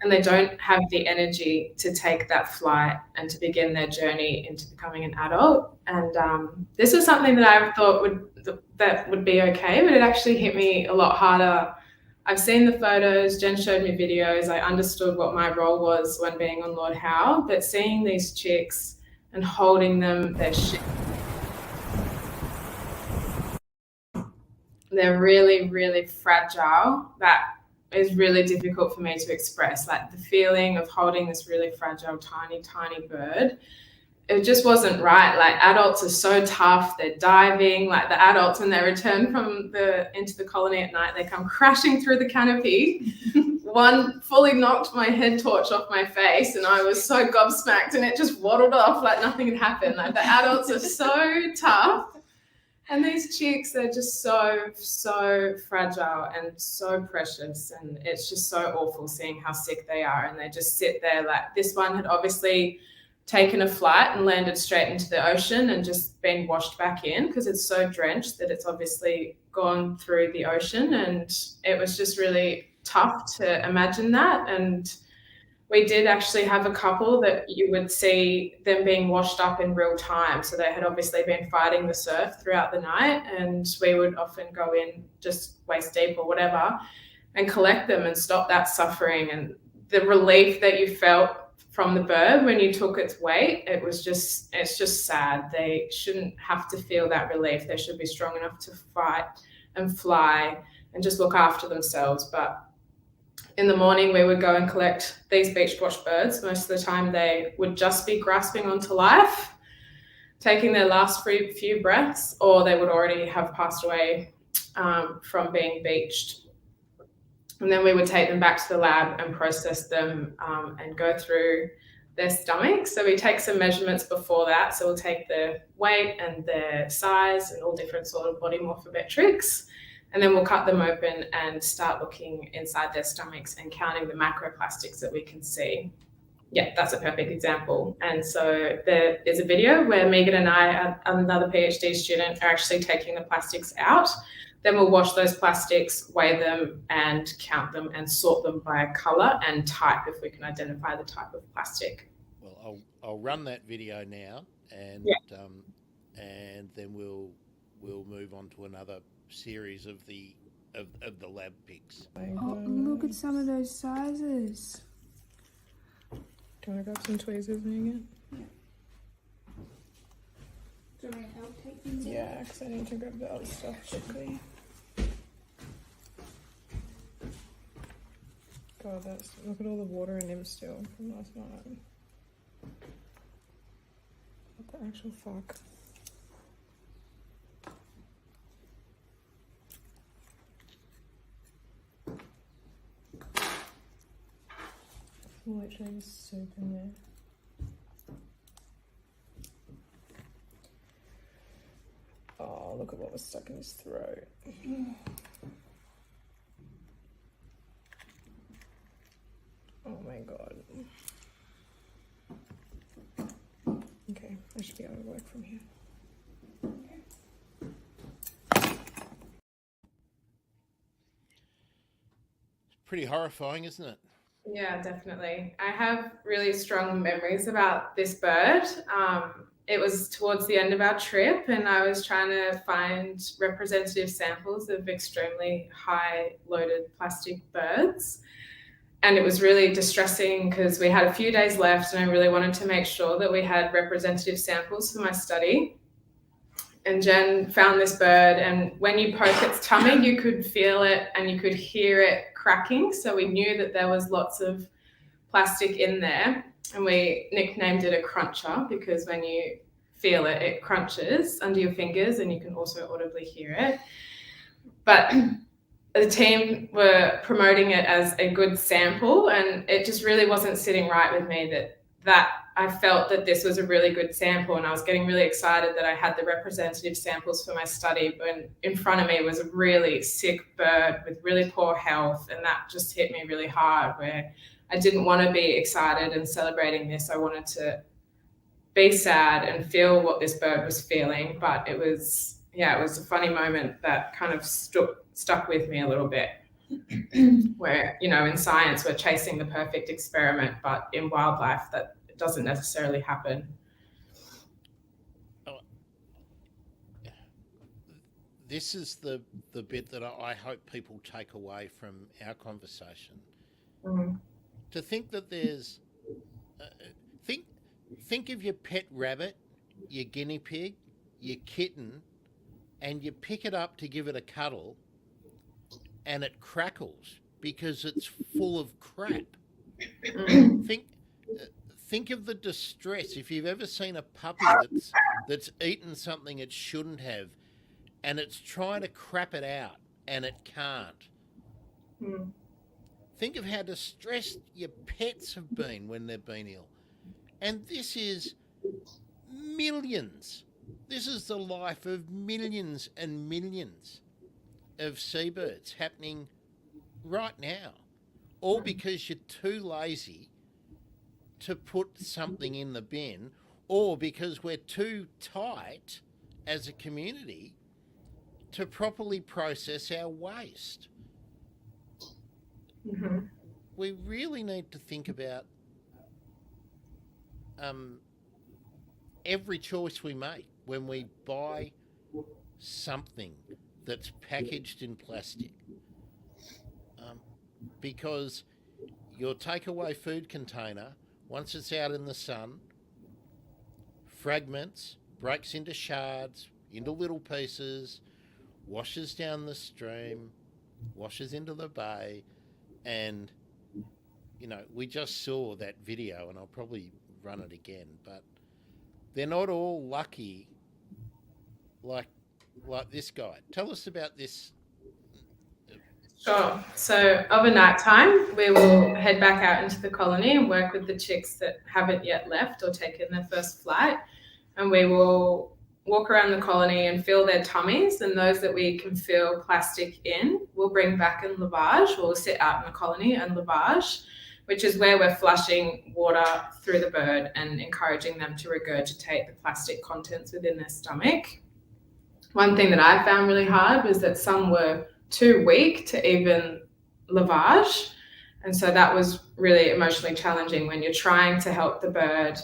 Speaker 5: And they don't have the energy to take that flight and to begin their journey into becoming an adult. And this was something that I thought would be okay, but it actually hit me a lot harder. I've seen the photos, Jen showed me videos, I understood what my role was when being on Lord Howe, but seeing these chicks and holding them, they're really, really fragile. That is really difficult for me to express, like the feeling of holding this really fragile, tiny, tiny bird. It just wasn't right. Like, adults are so tough, they're diving, like the adults, when they return into the colony at night, they come crashing through the canopy. One fully knocked my head torch off my face, and I was so gobsmacked, and it just waddled off like nothing had happened. Like, the adults are so tough. And these chicks, they're just so fragile and so precious. And it's just so awful seeing how sick they are. And they just sit there. Like, this one had obviously taken a flight and landed straight into the ocean and just been washed back in because it's so drenched that it's obviously gone through the ocean. And it was just really tough to imagine that. And we did actually have a couple that you would see them being washed up in real time. So they had obviously been fighting the surf throughout the night, and we would often go in just waist deep or whatever and collect them and stop that suffering. And the relief that you felt from the bird when you took its weight, it's just sad. They shouldn't have to feel that relief. They should be strong enough to fight and fly and just look after themselves. But in the morning, we would go and collect these beach watch birds. Most of the time, they would just be grasping onto life, taking their last few breaths, or they would already have passed away from being beached. And then we would take them back to the lab and process them and go through their stomachs. So we take some measurements before that. So we'll take the weight and their size and all different sort of body morphometrics. And then we'll cut them open and start looking inside their stomachs and counting the macroplastics that we can see. Yeah, that's a perfect example. And so there is a video where Megan and I, another PhD student, are actually taking the plastics out. Then we'll wash those plastics, weigh them, and count them and sort them by colour and type if we can identify the type of plastic.
Speaker 1: Well, I'll run that video now, and and then we'll move on to another series of the lab pics.
Speaker 6: Oh, look at some of those sizes.
Speaker 7: Do you want to grab some tweezers, Megan?
Speaker 6: Yeah. Do you want me to help take things
Speaker 7: Yeah, because I need to grab the other stuff quickly. God, look at all the water in him still from last night. What the actual fuck? Literally just soup in there. Oh, look at what was stuck in his throat. Oh my god. Okay, I should be able to work from here.
Speaker 1: It's pretty horrifying, isn't it?
Speaker 5: Yeah, definitely. I have really strong memories about this bird. It was towards the end of our trip, and I was trying to find representative samples of extremely high loaded plastic birds. And it was really distressing because we had a few days left, and I really wanted to make sure that we had representative samples for my study. And Jen found this bird, and when you poke its tummy, you could feel it and you could hear it cracking. So we knew that there was lots of plastic in there, and we nicknamed it a cruncher because when you feel it, it crunches under your fingers and you can also audibly hear it. But the team were promoting it as a good sample, and it just really wasn't sitting right with me that I felt that this was a really good sample, and I was getting really excited that I had the representative samples for my study, but in front of me was a really sick bird with really poor health, and that just hit me really hard, where I didn't want to be excited and celebrating this. I wanted to be sad and feel what this bird was feeling, but it was a funny moment that kind of stuck with me a little bit. Where, in science, we're chasing the perfect experiment, but in wildlife, that doesn't necessarily happen.
Speaker 1: This is the bit that I hope people take away from our conversation.
Speaker 5: Mm.
Speaker 1: To think that there's think of your pet rabbit, your guinea pig, your kitten, and you pick it up to give it a cuddle, and it crackles because it's full of crap. Think of the distress. If you've ever seen a puppy that's eaten something it shouldn't have, and it's trying to crap it out and it can't.
Speaker 5: Mm.
Speaker 1: Think of how distressed your pets have been when they've been ill. And this is millions. This is the life of millions and millions of seabirds happening right now, all because you're too lazy to put something in the bin, or because we're too tight as a community to properly process our waste.
Speaker 5: Mhm.
Speaker 1: We really need to think about every choice we make when we buy something that's packaged in plastic. Because your takeaway food container, once it's out in the sun, fragments, breaks into shards, into little pieces, washes down the stream, washes into the bay, and we just saw that video, and I'll probably run it again, but they're not all lucky like this guy. Tell us about this.
Speaker 5: Sure. So overnight time, we will head back out into the colony and work with the chicks that haven't yet left or taken their first flight. And we will walk around the colony and feel their tummies, and those that we can feel plastic in, we'll bring back in lavage. We'll sit out in the colony and lavage, which is where we're flushing water through the bird and encouraging them to regurgitate the plastic contents within their stomach. One thing that I found really hard was that some were too weak to even lavage. And so that was really emotionally challenging when you're trying to help the bird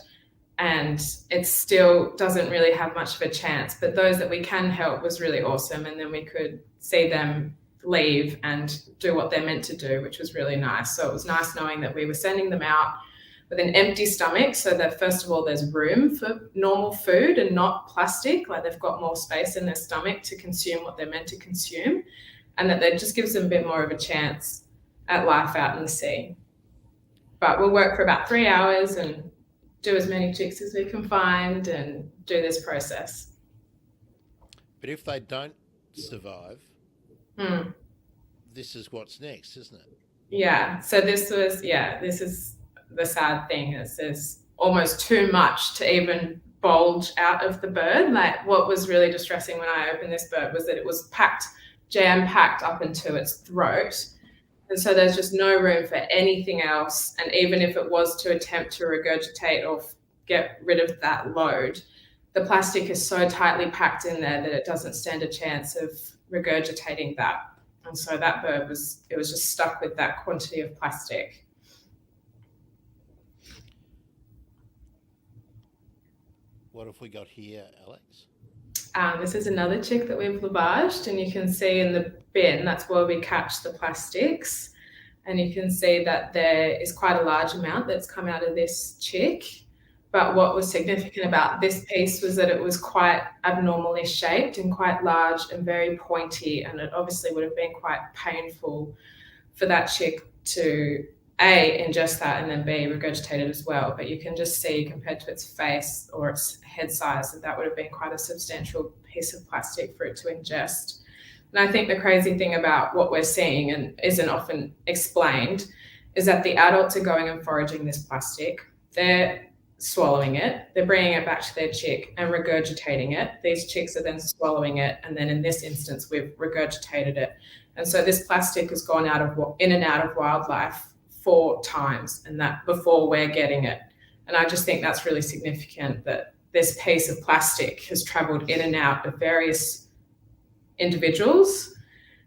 Speaker 5: and it still doesn't really have much of a chance. But those that we can help was really awesome. And then we could see them leave and do what they're meant to do, which was really nice. So it was nice knowing that we were sending them out with an empty stomach, so that first of all, there's room for normal food and not plastic, like they've got more space in their stomach to consume what they're meant to consume, and that just gives them a bit more of a chance at life out in the sea. But we'll work for about 3 hours and do as many chicks as we can find and do this process.
Speaker 1: But if they don't survive, this is what's next, isn't it?
Speaker 5: Yeah. So this is the sad thing, is there's almost too much to even bulge out of the bird. Like, what was really distressing when I opened this bird was that it was jam-packed up into its throat. And so there's just no room for anything else. And even if it was to attempt to regurgitate or get rid of that load, the plastic is so tightly packed in there that it doesn't stand a chance of regurgitating that. And so that bird was just stuck with that quantity of plastic.
Speaker 1: What have we got here, Alex?
Speaker 5: This is another chick that we've lavaged, and you can see in the bin, that's where we catch the plastics. And you can see that there is quite a large amount that's come out of this chick. But what was significant about this piece was that it was quite abnormally shaped and quite large and very pointy. And it obviously would have been quite painful for that chick to A, ingest that, and then B, regurgitate it as well. But you can just see, compared to its face or its head size, that would have been quite a substantial piece of plastic for it to ingest. And I think the crazy thing about what we're seeing, and isn't often explained, is that the adults are going and foraging this plastic. They're swallowing it, they're bringing it back to their chick and regurgitating it. These chicks are then swallowing it, and then in this instance, we've regurgitated it. And so this plastic has gone in and out of wildlife 4 times, and that before we're getting it. And I just think that's really significant, that this piece of plastic has traveled in and out of various individuals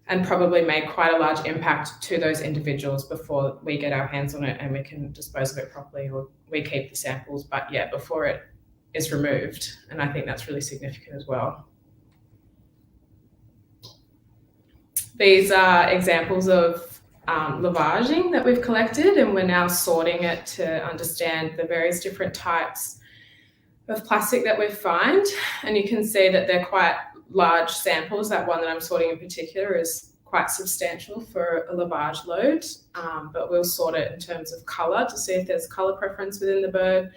Speaker 5: and probably made quite a large impact to those individuals before we get our hands on it and we can dispose of it properly, or we keep the samples, but yeah, before it is removed. And I think that's really significant as well. These are examples of lavaging that we've collected, and we're now sorting it to understand the various different types of plastic that we find. And you can see that they're quite large samples. That one that I'm sorting in particular is quite substantial for a lavage load, but we'll sort it in terms of colour to see if there's colour preference within the bird,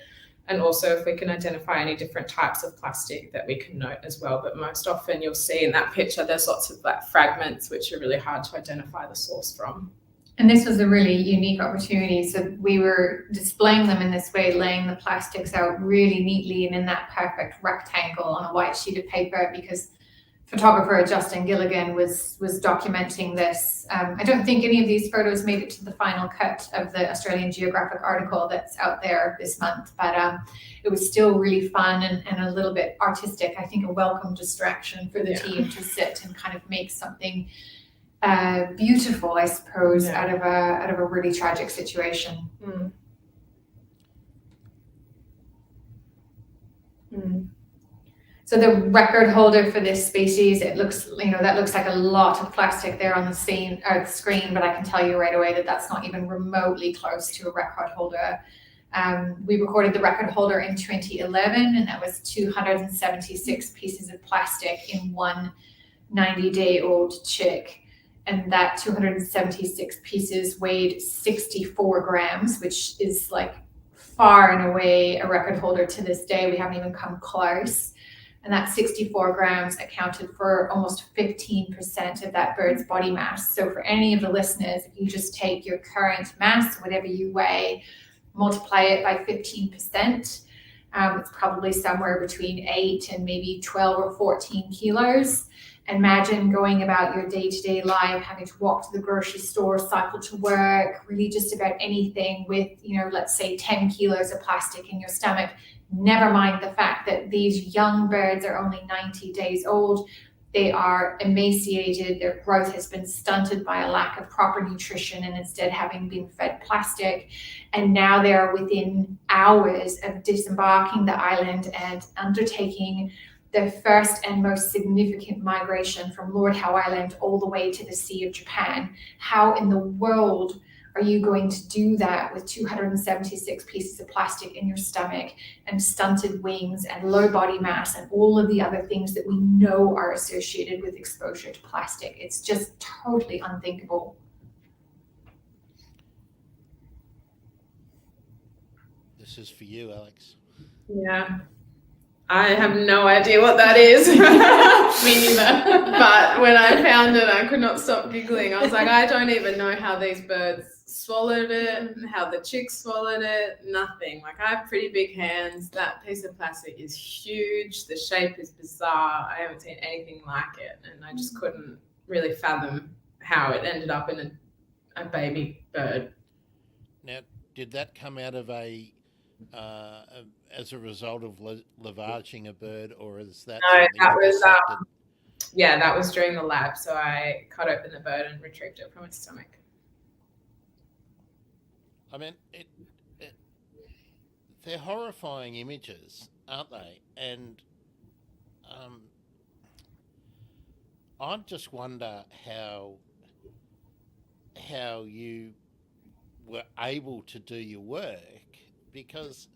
Speaker 5: and also if we can identify any different types of plastic that we can note as well. But most often you'll see in that picture there's lots of like fragments which are really hard to identify the source from.
Speaker 3: And this was a really unique opportunity. So we were displaying them in this way, laying the plastics out really neatly and in that perfect rectangle on a white sheet of paper, because photographer Justin Gilligan was documenting this. I don't think any of these photos made it to the final cut of the Australian Geographic article that's out there this month, but it was still really fun and a little bit artistic. I think a welcome distraction for the team to sit and kind of make something beautiful, I suppose, out of a really tragic situation. So the record holder for this species, it looks, that looks like a lot of plastic there on the screen, but I can tell you right away that that's not even remotely close to a record holder. We recorded the record holder in 2011, and that was 276 pieces of plastic in one 90-day-old chick. And that 276 pieces weighed 64 grams, which is like far and away a record holder to this day. We haven't even come close. And that 64 grams accounted for almost 15% of that bird's body mass. So for any of the listeners, if you just take your current mass, whatever you weigh, multiply it by 15%, it's probably somewhere between 8 and maybe 12 or 14 kilos. Imagine going about your day-to-day life, having to walk to the grocery store, cycle to work, really just about anything with, let's say 10 kilos of plastic in your stomach. Never mind the fact that these young birds are only 90 days old. They are emaciated. Their growth has been stunted by a lack of proper nutrition and instead having been fed plastic. And now they are within hours of disembarking the island and undertaking the first and most significant migration from Lord Howe Island all the way to the Sea of Japan. How in the world are you going to do that with 276 pieces of plastic in your stomach and stunted wings and low body mass and all of the other things that we know are associated with exposure to plastic? It's just totally unthinkable.
Speaker 1: This is for you, Alex.
Speaker 5: Yeah. I have no idea what that is.
Speaker 4: Me neither.
Speaker 5: But when I found it, I could not stop giggling. I was like, I don't even know how these birds swallowed it, how the chicks swallowed it, nothing. Like, I have pretty big hands. That piece of plastic is huge. The shape is bizarre. I haven't seen anything like it. And I just couldn't really fathom how it ended up in a baby bird.
Speaker 1: Now, did that come out of as a result of lavaging a bird, or is that?
Speaker 5: No, that was that was during the lab. So I cut open the bird and retrieved it from its stomach.
Speaker 1: I mean, they're horrifying images, aren't they? And I just wonder how you were able to do your work, because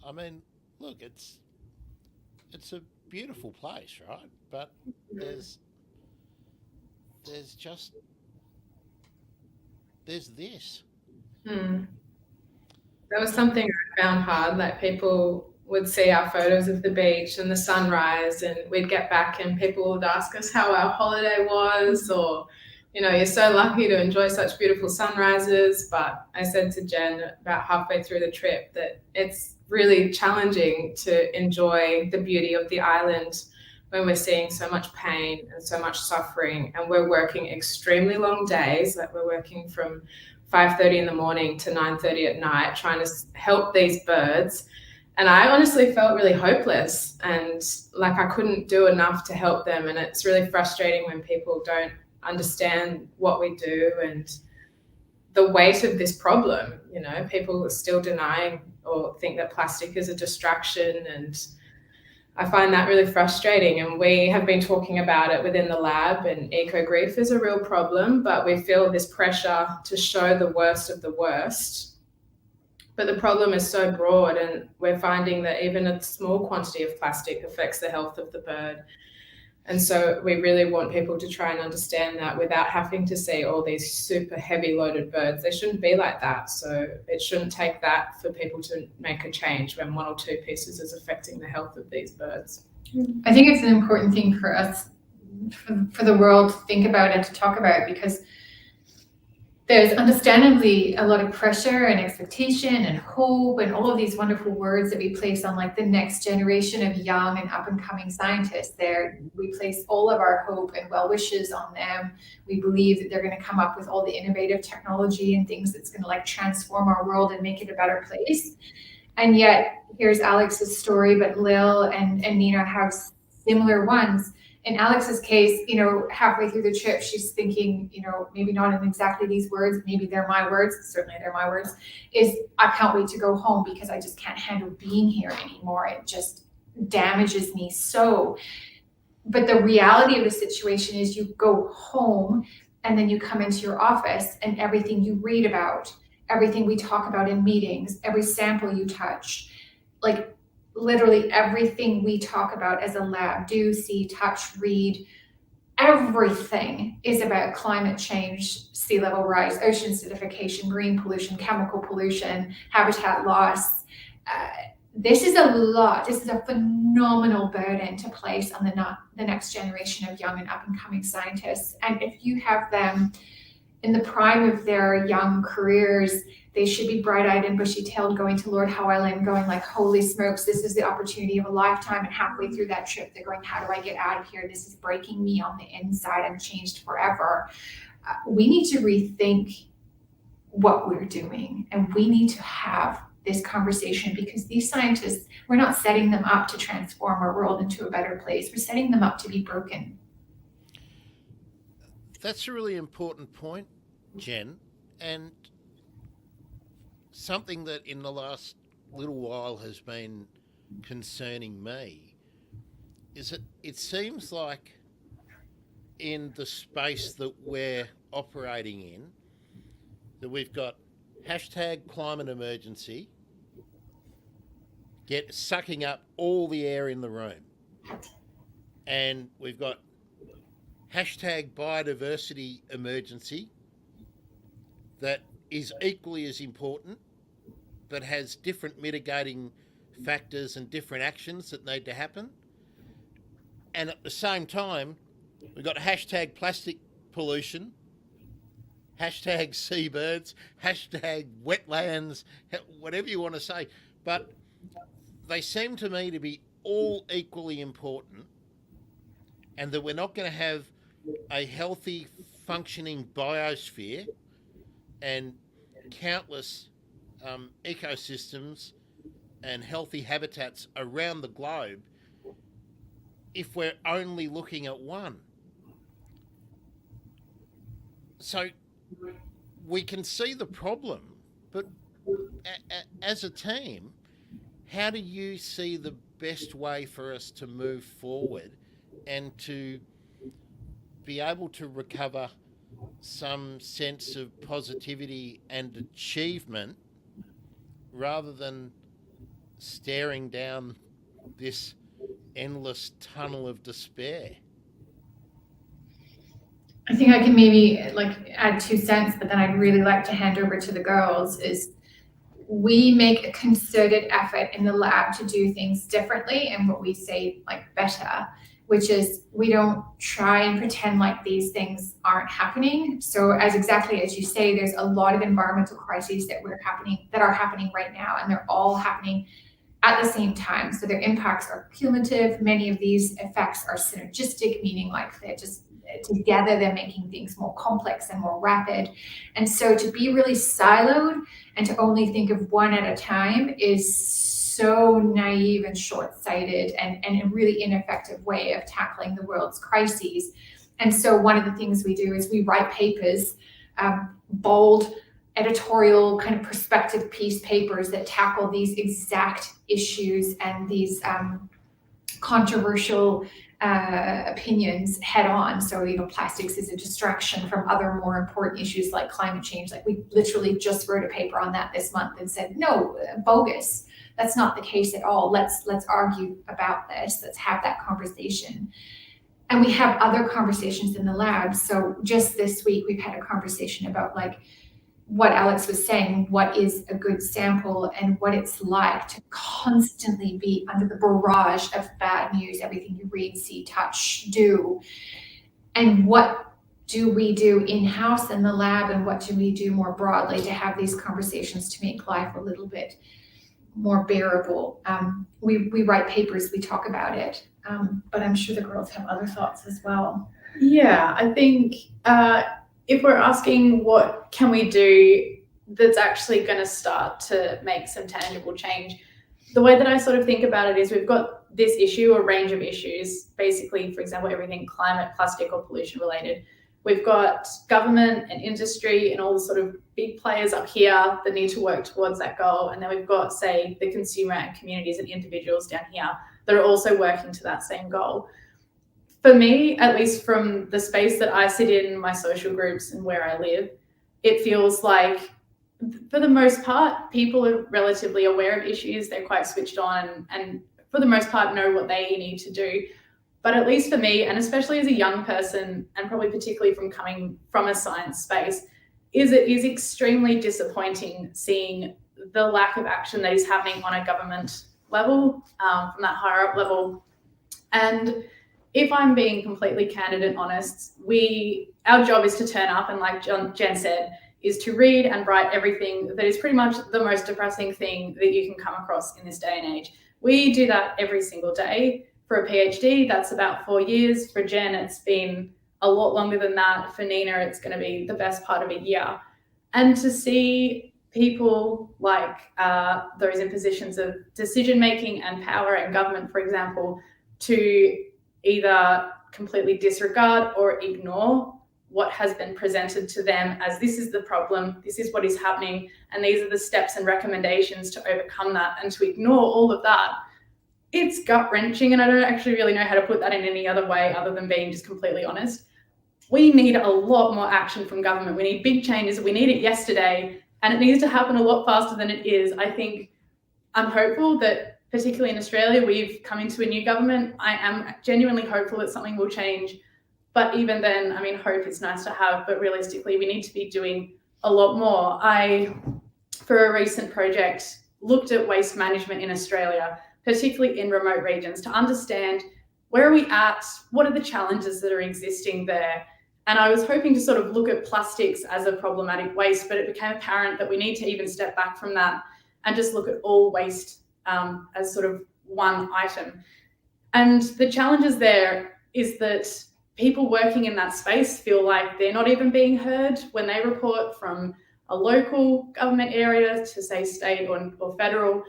Speaker 1: I mean, look, it's a beautiful place, right? But there's this.
Speaker 5: That was something I found hard. Like, people would see our photos of the beach and the sunrise, and we'd get back and people would ask us how our holiday was, or, you're so lucky to enjoy such beautiful sunrises. But I said to Jen about halfway through the trip that it's really challenging to enjoy the beauty of the island when we're seeing so much pain and so much suffering, and we're working extremely long days. Like, we're working from 5:30 in the morning to 9:30 at night trying to help these birds. And I honestly felt really hopeless and like I couldn't do enough to help them. And it's really frustrating when people don't understand what we do and the weight of this problem. People are still denying or think that plastic is a distraction, and I find that really frustrating. And we have been talking about it within the lab, and eco grief is a real problem, but we feel this pressure to show the worst of the worst. But the problem is so broad, and we're finding that even a small quantity of plastic affects the health of the bird. And so we really want people to try and understand that without having to see all these super heavy loaded birds. They shouldn't be like that. So it shouldn't take that for people to make a change when 1 or 2 pieces is affecting the health of these birds.
Speaker 3: I think it's an important thing for us, for the world to think about and to talk about, because There's understandably a lot of pressure and expectation and hope and all of these wonderful words that we place on like the next generation of young and up and coming scientists. There, we place all of our hope and well wishes on them. We believe that they're going to come up with all the innovative technology and things that's going to like transform our world and make it a better place. And yet, here's Alex's story, but Lil and Nina have similar ones. In Alex's case, you know, halfway through the trip, she's thinking, you know, maybe not in exactly these words, maybe they're my words, certainly they're my words, is I can't wait to go home because I just can't handle being here anymore. It just damages me so. But the reality of the situation is you go home and then you come into your office and everything you read about, everything we talk about in meetings, every sample you touch, like literally everything we talk about as a lab, do, see, touch, read, everything is about climate change, sea level rise, ocean acidification, marine pollution, chemical pollution, habitat loss. This is a lot. This is a phenomenal burden to place on the next generation of young and up and coming scientists. And if you have them in the prime of their young careers, they should be bright-eyed and bushy-tailed going to Lord Howe Island, going like, holy smokes, this is the opportunity of a lifetime. And halfway through that trip, they're going, how do I get out of here? This is breaking me on the inside. I'm changed forever. We need to rethink what we're doing. And we need to have this conversation because these scientists, we're not setting them up to transform our world into a better place. We're setting them up to be broken.
Speaker 1: That's a really important point, Jen. And something that in the last little while has been concerning me is that it seems like in the space that we're operating in, that we've got hashtag climate emergency sucking up all the air in the room. And we've got hashtag biodiversity emergency that is equally as important, but has different mitigating factors and different actions that need to happen. And at the same time, we've got hashtag plastic pollution, hashtag seabirds, hashtag wetlands, whatever you want to say. But they seem to me to be all equally important, and that we're not going to have a healthy, functioning biosphere and countless ecosystems and healthy habitats around the globe if we're only looking at one. So we can see the problem, but as a team, how do you see the best way for us to move forward and to be able to recover some sense of positivity and achievement rather than staring down this endless tunnel of despair?
Speaker 3: I think I can maybe like add 2 cents, but then I'd really like to hand over to the girls. Is we make a concerted effort in the lab to do things differently and what we say like better, which is we don't try and pretend like these things aren't happening. So exactly as you say, there's a lot of environmental crises that are happening right now, and they're all happening at the same time. So their impacts are cumulative. Many of these effects are synergistic, meaning like they're just together, they're making things more complex and more rapid. And so to be really siloed and to only think of one at a time is so naive and short-sighted and a really ineffective way of tackling the world's crises. And so one of the things we do is we write papers, bold editorial kind of perspective piece papers that tackle these exact issues and these controversial opinions head on. So, you know, plastics is a distraction from other more important issues like climate change. Like we literally just wrote a paper on that this month and said, no, bogus. That's not the case at all. Let's argue about this. Let's have that conversation. And we have other conversations in the lab. So just this week, we've had a conversation about like what Alex was saying, what is a good sample and what it's like to constantly be under the barrage of bad news, everything you read, see, touch, do, and what do we do in-house in the lab, and what do we do more broadly to have these conversations to make life a little bit more bearable. We write papers, we talk about it, but I'm sure the girls have other thoughts as well.
Speaker 4: Yeah, I think if we're asking what can we do that's actually going to start to make some tangible change, the way that I sort of think about it is we've got this issue, a range of issues, basically, for example, everything climate, plastic or pollution related. We've got government and industry and all the sort of big players up here that need to work towards that goal. And then we've got, say, the consumer and communities and individuals down here that are also working to that same goal. For me, at least from the space that I sit in, my social groups and where I live, it feels like, for the most part, people are relatively aware of issues. They're quite switched on and for the most part know what they need to do. But at least for me, and especially as a young person, and probably particularly from coming from a science space, it is extremely disappointing seeing the lack of action that is happening on a government level, from that higher up level. And if I'm being completely candid and honest, our job is to turn up and, like Jen said, is to read and write everything that is pretty much the most depressing thing that you can come across in this day and age. We do that every single day. For a PhD, that's about 4 years. For Jen, it's been a lot longer than that. For Nina, it's going to be the best part of a year. And to see people like those in positions of decision-making and power and government, for example, to either completely disregard or ignore what has been presented to them as this is the problem, this is what is happening, and these are the steps and recommendations to overcome that, and to ignore all of that, it's gut-wrenching, and I don't actually really know how to put that in any other way other than being just completely honest. We need a lot more action from government. We need big changes. We need it yesterday, and it needs to happen a lot faster than it is. I think I'm hopeful that, particularly in Australia, we've come into a new government. I am genuinely hopeful that something will change. But even then, I mean, hope is nice to have, but realistically, we need to be doing a lot more. I, for a recent project, looked at waste management in Australia, particularly in remote regions, to understand where are we at, what are the challenges that are existing there. And I was hoping to sort of look at plastics as a problematic waste, but it became apparent that we need to even step back from that and just look at all waste as sort of one item. And the challenges there is that people working in that space feel like they're not even being heard when they report from a local government area to, say, state or federal.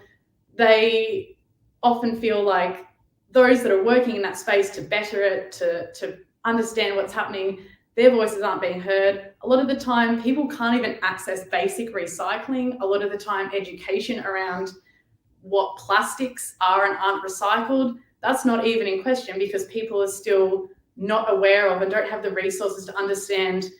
Speaker 4: They often feel like those that are working in that space to better it, to understand what's happening, their voices aren't being heard. A lot of the time, people can't even access basic recycling. A lot of the time, education around what plastics are and aren't recycled, that's not even in question because people are still not aware of and don't have the resources to understand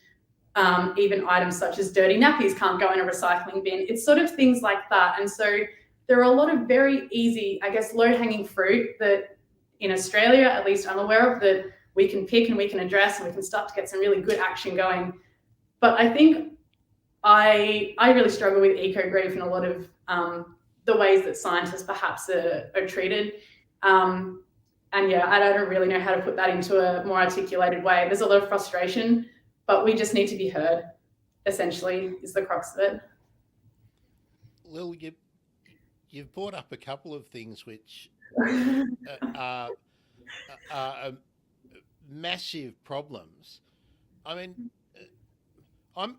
Speaker 4: even items such as dirty nappies can't go in a recycling bin. It's sort of things like that. And so there are a lot of very easy, I guess, low-hanging fruit that in Australia, at least I'm aware of, that we can pick and we can address and we can start to get some really good action going. But I think I really struggle with eco-grief and a lot of the ways that scientists perhaps are treated. And yeah, I don't really know how to put that into a more articulated way. There's a lot of frustration, but we just need to be heard, essentially, is the crux of it.
Speaker 1: Lil, you've brought up a couple of things which are massive problems. I mean, I'm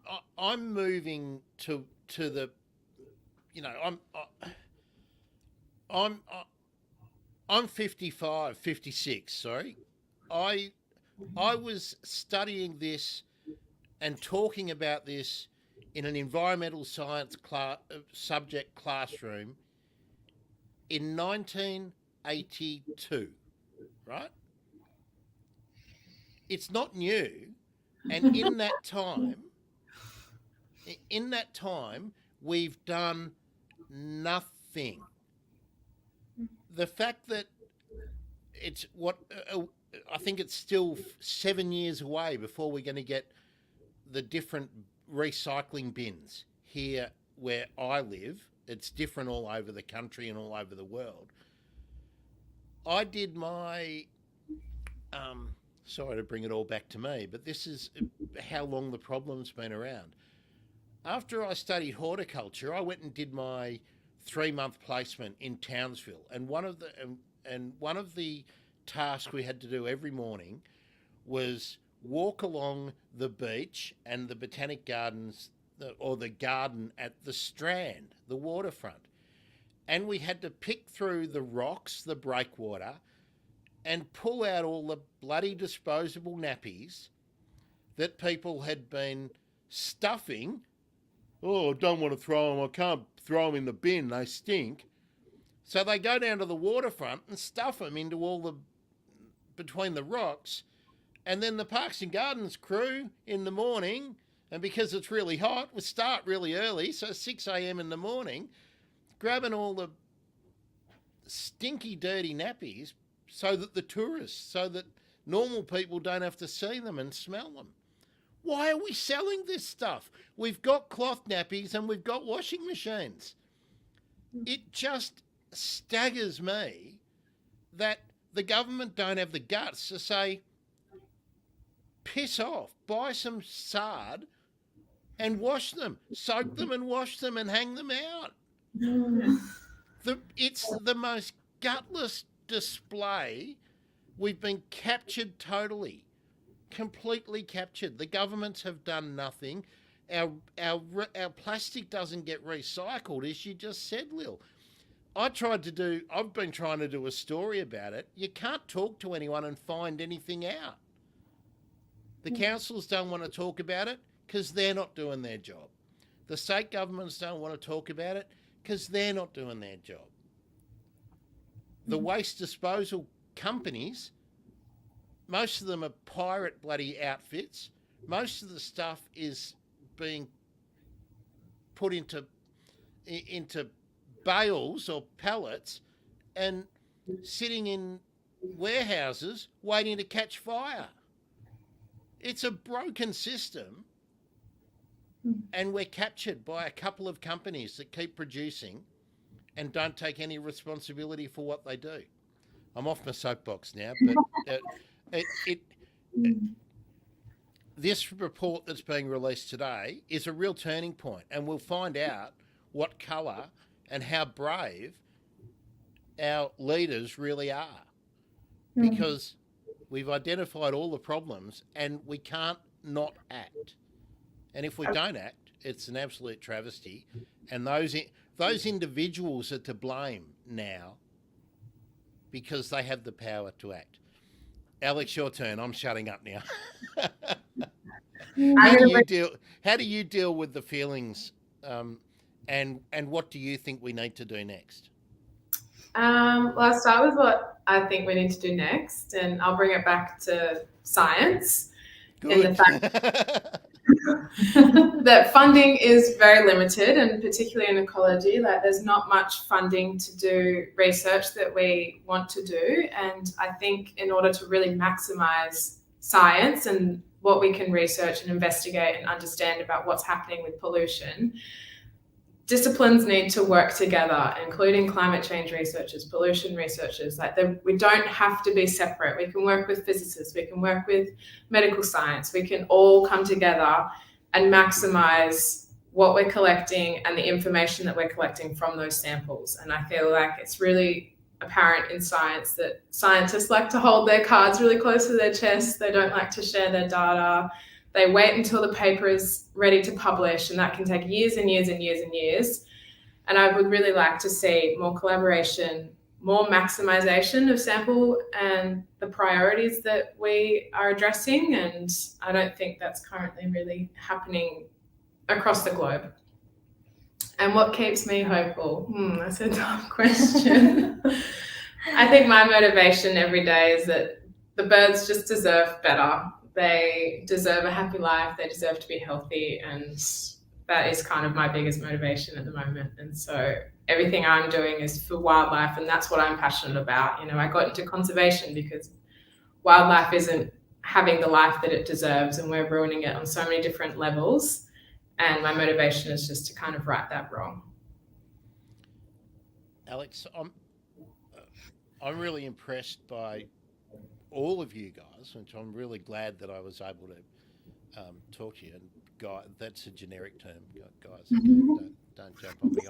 Speaker 1: moving to the, you know, I'm 55, 56, sorry. I was studying this and talking about this in an environmental science subject classroom in 1982, right? It's not new. And in that time, we've done nothing. The fact that it's I think it's still 7 years away before we're going to get the different recycling bins here where I live. It's different all over the country and all over the world. I did my, sorry to bring it all back to me, but this is how long the problem's been around. After I studied horticulture, I went and did my 3-month placement in Townsville, and one of the tasks we had to do every morning was walk along the beach and the botanic gardens, or the garden at the Strand, the waterfront, and we had to pick through the rocks, the breakwater, and pull out all the bloody disposable nappies that people had been stuffing. Oh, I don't want to throw them. I can't throw them in the bin. They stink. So they go down to the waterfront and stuff them into all the, between the rocks. And then the Parks and Gardens crew in the morning, and because it's really hot, we start really early, so 6 a.m. in the morning, grabbing all the stinky, dirty nappies so that the tourists, so that normal people don't have to see them and smell them. Why are we selling this stuff? We've got cloth nappies and we've got washing machines. It just staggers me that the government don't have the guts to say, piss off, buy some sard and wash them, soak them and wash them and hang them out. It's the most gutless display. We've been captured totally, completely captured. The governments have done nothing. Our plastic doesn't get recycled, as you just said, Lil. I've been trying to do a story about it. You can't talk to anyone and find anything out. The councils don't want to talk about it because they're not doing their job. The state governments don't want to talk about it because they're not doing their job. The waste disposal companies, most of them are pirate bloody outfits. Most of the stuff is being put into bales or pallets and sitting in warehouses waiting to catch fire. It's a broken system, and we're captured by a couple of companies that keep producing and don't take any responsibility for what they do. I'm off my soapbox now, but this report that's being released today is a real turning point, and we'll find out what colour and how brave our leaders really are, because we've identified all the problems and we can't not act. And if we don't act, it's an absolute travesty. And those individuals are to blame now because they have the power to act. Alex, your turn. I'm shutting up now. How do you deal with the feelings, and what do you think we need to do next?
Speaker 5: Well, I'll start with what I think we need to do next, and I'll bring it back to science.
Speaker 1: Good.
Speaker 5: In the fact that funding is very limited, and particularly in ecology, like there's not much funding to do research that we want to do. And I think in order to really maximize science and what we can research and investigate and understand about what's happening with pollution, disciplines need to work together, including climate change researchers, pollution researchers. We don't have to be separate. We can work with physicists, we can work with medical science. We can all come together and maximize what we're collecting and the information that we're collecting from those samples. And I feel like it's really apparent in science that scientists like to hold their cards really close to their chest. They don't like to share their data. They wait until the paper is ready to publish, and that can take years and years and years and years. And I would really like to see more collaboration, more maximization of sample and the priorities that we are addressing. And I don't think that's currently really happening across the globe. And what keeps me hopeful? That's a tough question. I think my motivation every day is that the birds just deserve better. They deserve a happy life. They deserve to be healthy. And that is kind of my biggest motivation at the moment. And so everything I'm doing is for wildlife, and that's what I'm passionate about. I got into conservation because wildlife isn't having the life that it deserves, and we're ruining it on so many different levels. And my motivation is just to kind of right that wrong.
Speaker 1: Alex, I'm really impressed by all of you guys, which I'm really glad that I was able to talk to you. And guy, that's a generic term, guys.
Speaker 3: Mhm.
Speaker 1: Don't jump on me.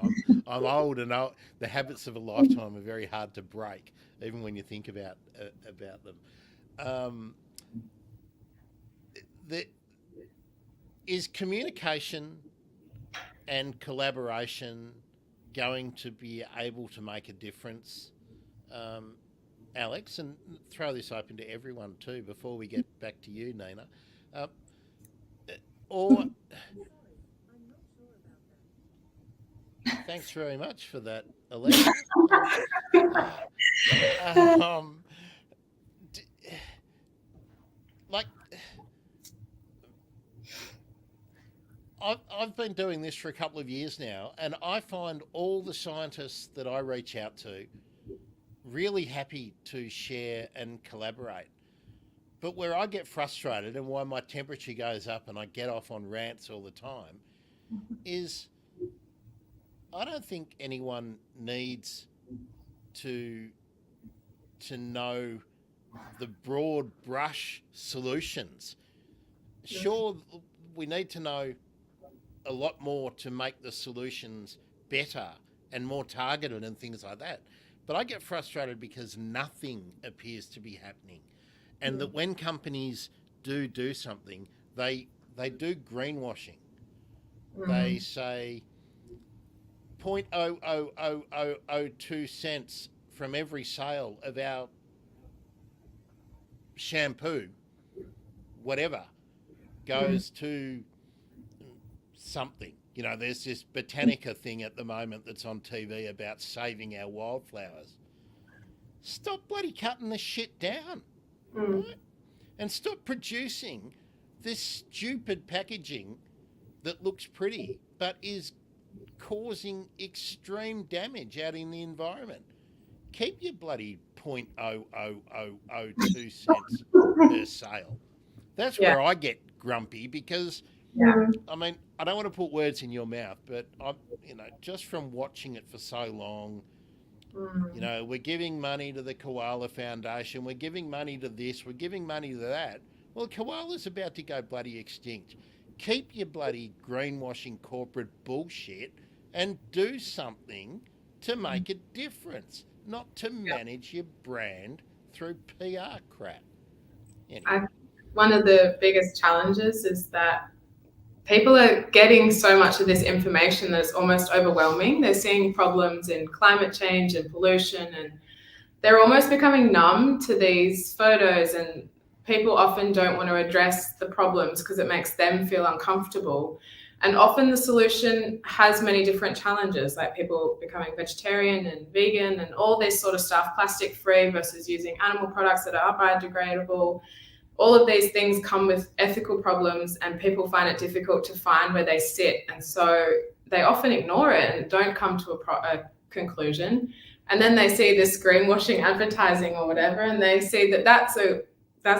Speaker 1: I'm old, and the habits of a lifetime are very hard to break, even when you think about them. Is communication and collaboration going to be able to make a difference, Alex? And throw this open to everyone too before we get back to you, Nina. Or thanks very much for that, Alexa. Like, I've been doing this for a couple of years now, and I find all the scientists that I reach out to really happy to share and collaborate. But where I get frustrated and why my temperature goes up and I get off on rants all the time is I don't think anyone needs to know the broad brush solutions. Sure, we need to know a lot more to make the solutions better and more targeted and things like that. But I get frustrated because nothing appears to be happening. And that when companies do something, they do greenwashing. They say 0.00002 cents from every sale of our shampoo, whatever, goes to something. You know, there's this Botanica thing at the moment that's on TV about saving our wildflowers. Stop bloody cutting this shit down. Right? And stop producing this stupid packaging that looks pretty but is causing extreme damage out in the environment. Keep your bloody 0.00002 cents per sale. That's where I get grumpy because, I mean, I don't want to put words in your mouth, but just from watching it for so long, we're giving money to the Koala Foundation, we're giving money to this, we're giving money to that. Well, koala's about to go bloody extinct. Keep your bloody greenwashing corporate bullshit and do something to make a difference, not to manage your brand through PR crap. Anyway.
Speaker 5: One of the biggest challenges is that people are getting so much of this information that it's almost overwhelming. They're seeing problems in climate change and pollution, and they're almost becoming numb to these photos, and people often don't want to address the problems because it makes them feel uncomfortable. And often the solution has many different challenges, like people becoming vegetarian and vegan and all this sort of stuff, plastic free versus using animal products that are biodegradable. All of these things come with ethical problems, and people find it difficult to find where they sit. And so they often ignore it and don't come to a conclusion. And then they see this greenwashing advertising or whatever, and they see that that's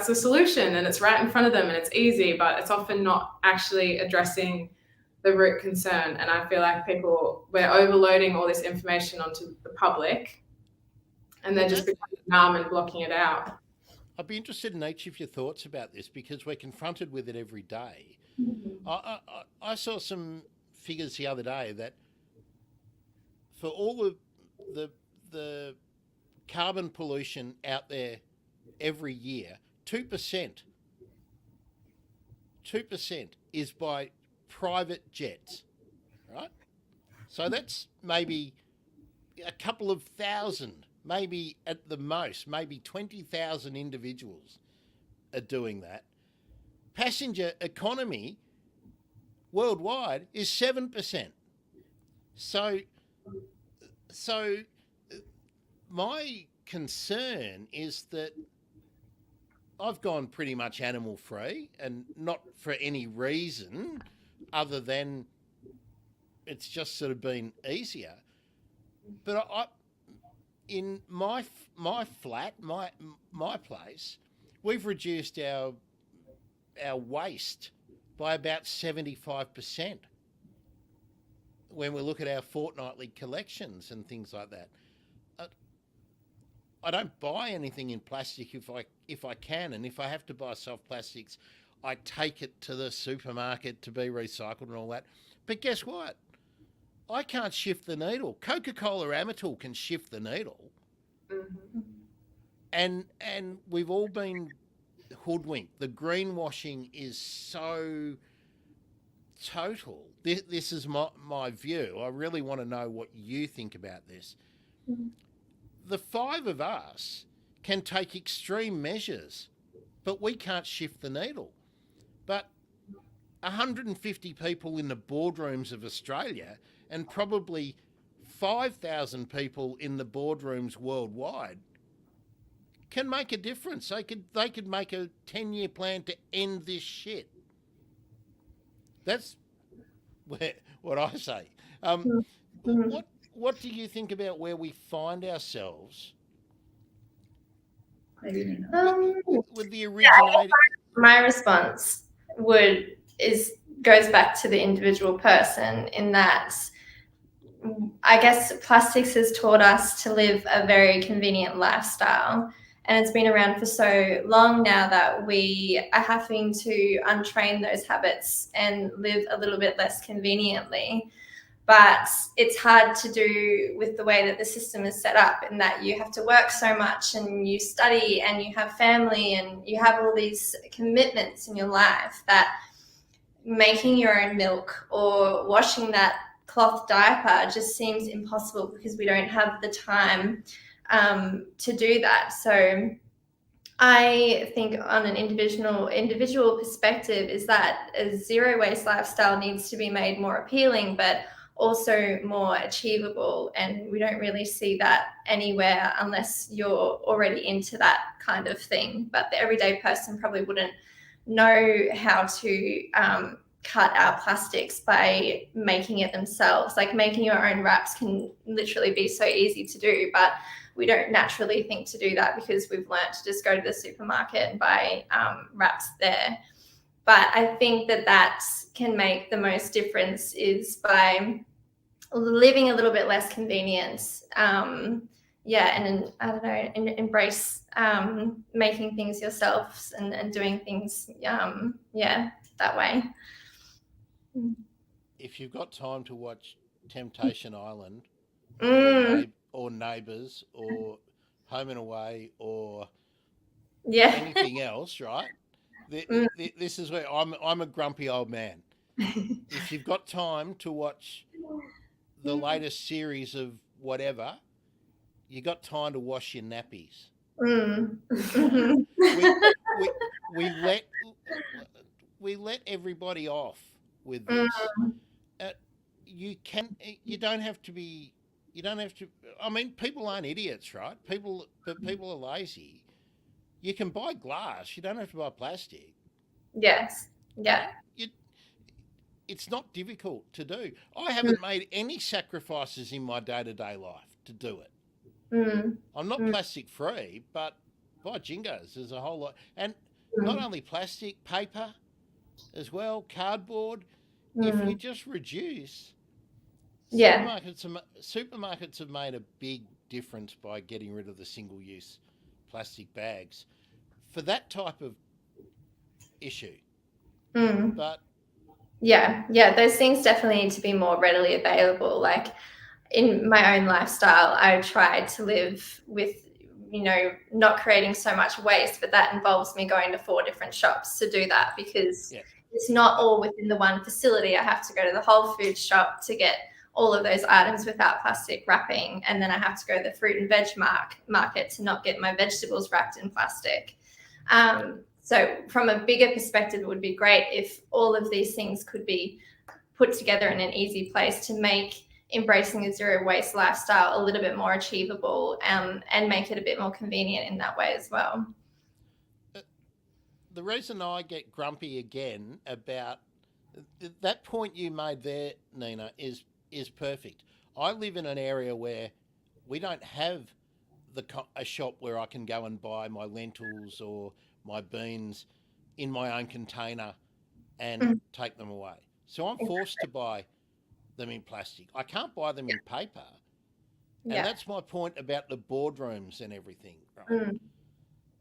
Speaker 5: a solution and it's right in front of them and it's easy, but it's often not actually addressing the root concern. And I feel like we're overloading all this information onto the public, and they're just becoming numb and blocking it out.
Speaker 1: I'd be interested in each of your thoughts about this because we're confronted with it every day. I saw some figures the other day that for all of the carbon pollution out there every year, 2% is by private jets, right? So that's maybe a couple of thousand, maybe at the most, maybe 20,000 individuals are doing that. Passenger economy worldwide is 7%. So my concern is that I've gone pretty much animal free, and not for any reason other than it's just sort of been easier. But in my flat, my place, we've reduced our waste by about 75% when we look at our fortnightly collections and things like that. I don't buy anything in plastic if I can, and if I have to buy soft plastics, I take it to the supermarket to be recycled and all that. But guess what? I can't shift the needle. Coca-Cola Amatil can shift the needle.
Speaker 5: Mm-hmm.
Speaker 1: And we've all been hoodwinked. The greenwashing is so total. This is my view. I really want to know what you think about this. The five of us can take extreme measures, but we can't shift the needle. But 150 people in the boardrooms of Australia and probably 5,000 people in the boardrooms worldwide can make a difference. They could make a 10-year plan to end this shit. That's what I say. What do you think about where we find ourselves with the originating?
Speaker 2: My response goes back to the individual person, in that I guess plastics has taught us to live a very convenient lifestyle, and it's been around for so long now that we are having to untrain those habits and live a little bit less conveniently. But it's hard to do with the way that the system is set up, in that you have to work so much and you study and you have family and you have all these commitments in your life, that making your own milk or washing that cloth diaper just seems impossible, because we don't have the time to do that. So I think on an individual perspective is that a zero waste lifestyle needs to be made more appealing, but also more achievable. And we don't really see that anywhere unless you're already into that kind of thing. But the everyday person probably wouldn't know how to cut out plastics by making it themselves. Like making your own wraps can literally be so easy to do, but we don't naturally think to do that because we've learned to just go to the supermarket and buy wraps there. But I think that can make the most difference is by living a little bit less convenient. And I don't know, embrace making things yourselves and doing things, that way.
Speaker 1: If you've got time to watch Temptation Island or Neighbours or Home and Away or anything else, right? This is where I'm a grumpy old man. If you've got time to watch the latest series of whatever, you got time to wash your nappies. We let everybody off with this. You don't have to. I mean, people aren't idiots, right? People are lazy. You can buy glass. You don't have to buy plastic.
Speaker 2: Yes. Yeah.
Speaker 1: It's not difficult to do. I haven't made any sacrifices in my day-to-day life to do it. I'm not plastic free, but by jingos, there's a whole lot. And not only plastic, paper as well, cardboard. If you just reduce, supermarkets have made a big difference by getting rid of the single-use plastic bags for that type of issue. But
Speaker 2: those things definitely need to be more readily available. Like in my own lifestyle, I try to live with, not creating so much waste, but that involves me going to 4 different shops to do that, because it's not all within the one facility. I have to go to the Whole Foods shop to get all of those items without plastic wrapping. And then I have to go to the fruit and veg market to not get my vegetables wrapped in plastic. So from a bigger perspective, it would be great if all of these things could be put together in an easy place to make embracing a zero waste lifestyle a little bit more achievable, and make it a bit more convenient in that way as well.
Speaker 1: The reason I get grumpy again about that point you made there, Nina, is perfect. I live in an area where we don't have a shop where I can go and buy my lentils or my beans in my own container and take them away. So I'm forced to buy them in plastic. I can't buy them in paper. And that's my point about the boardrooms and everything. Right?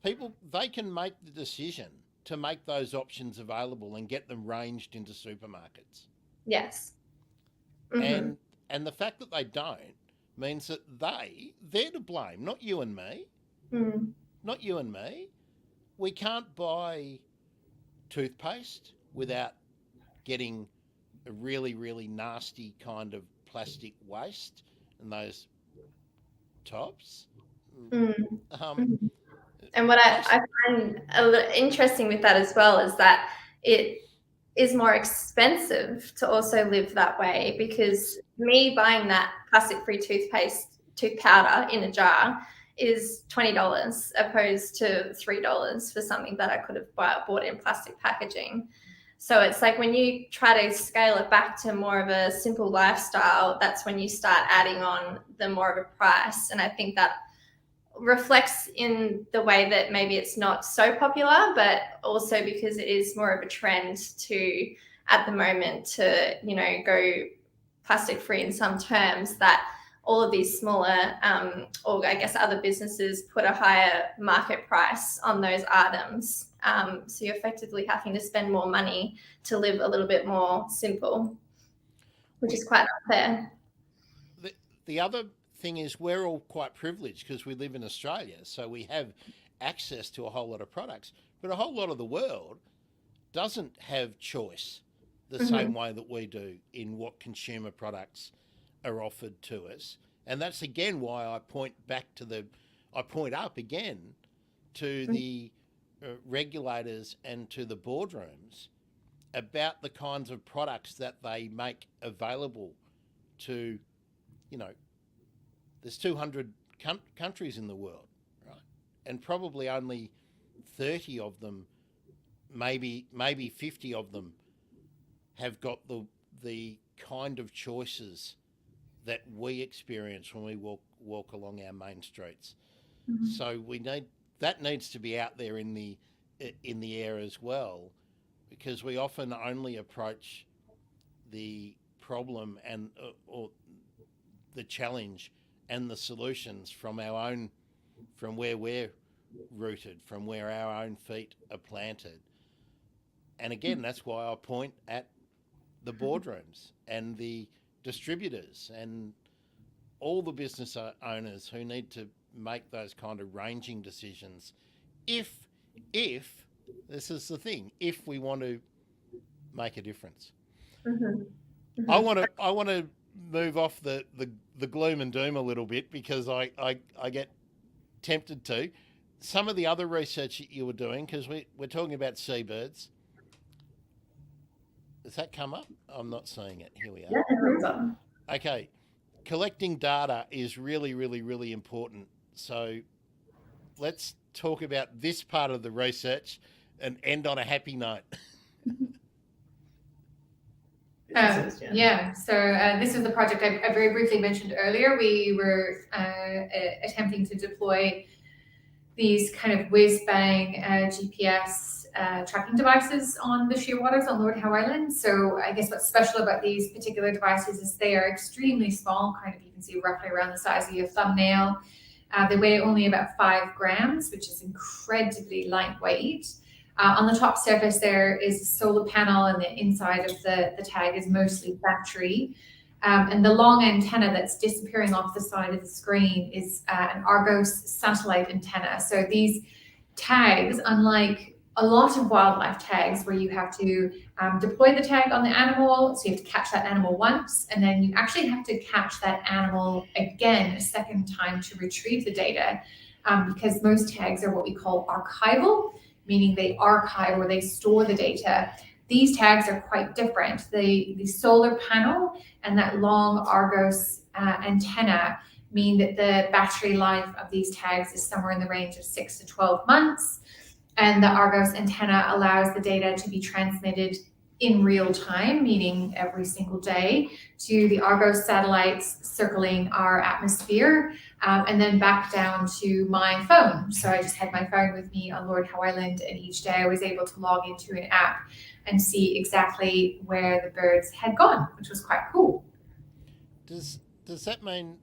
Speaker 1: People, they can make the decision to make those options available and get them ranged into supermarkets.
Speaker 2: Yes.
Speaker 1: And the fact that they don't means that they're to blame, not you and me. Not you and me. We can't buy toothpaste without getting a really, really nasty kind of plastic waste in those tops.
Speaker 2: And what I find interesting with that as well is that it is more expensive to also live that way, because me buying that plastic-free tooth powder in a jar is $20 opposed to $3 for something that I could have bought in plastic packaging. So it's like when you try to scale it back to more of a simple lifestyle, that's when you start adding on the more of a price. And I think that reflects in the way that maybe it's not so popular, but also because it is more of a trend to, at the moment, to, you know, go plastic free in some terms, that all of these smaller or I guess other businesses put a higher market price on those items. So you're effectively having to spend more money to live a little bit more simple, which is quite unfair.
Speaker 1: The other thing is we're all quite privileged because we live in Australia, so we have access to a whole lot of products, but a whole lot of the world doesn't have choice the same way that we do in what consumer products are offered to us. And that's again why I point up again to the regulators and to the boardrooms about the kinds of products that they make available to, you know, there's 200 countries in the world, right? And probably only 30 of them, maybe 50 of them have got the kind of choices that we experience when we walk along our main streets. So that needs to be out there in the air as well, because we often only approach the problem and or the challenge and the solutions from where we're rooted, from where our own feet are planted. And again, that's why I point at the boardrooms and the distributors and all the business owners who need to make those kind of ranging decisions. If this is the thing, if we want to make a difference. I want to move off the gloom and doom a little bit, because I get tempted to. Some of the other research that you were doing, because we're talking about seabirds. Does that come up? I'm not seeing it. Here we are.
Speaker 2: Yeah, it comes up.
Speaker 1: Okay. Collecting data is really, really, really important. So let's talk about this part of the research and end on a happy note.
Speaker 3: Yeah, so this is the project I very briefly mentioned earlier. We were attempting to deploy these kind of whiz-bang GPS tracking devices on the shearwaters on Lord Howe Island. So I guess what's special about these particular devices is they are extremely small, kind of you can see roughly around the size of your thumbnail. They weigh only about 5 grams, which is incredibly lightweight. On the top surface there is a solar panel, and the inside of the tag is mostly battery. And the long antenna that's disappearing off the side of the screen is an Argos satellite antenna. So these tags, unlike a lot of wildlife tags where you have to deploy the tag on the animal, so you have to catch that animal once, and then you actually have to catch that animal again a second time to retrieve the data, because most tags are what we call archival, meaning they archive or they store the data. These tags are quite different. The solar panel and that long Argos antenna mean that the battery life of these tags is somewhere in the range of 6 to 12 months. And the Argos antenna allows the data to be transmitted in real time, meaning every single day, to the Argos satellites circling our atmosphere, and then back down to my phone. So I just had my phone with me on Lord Howe Island, and each day I was able to log into an app and see exactly where the birds had gone, which was quite cool.
Speaker 1: Does that mean,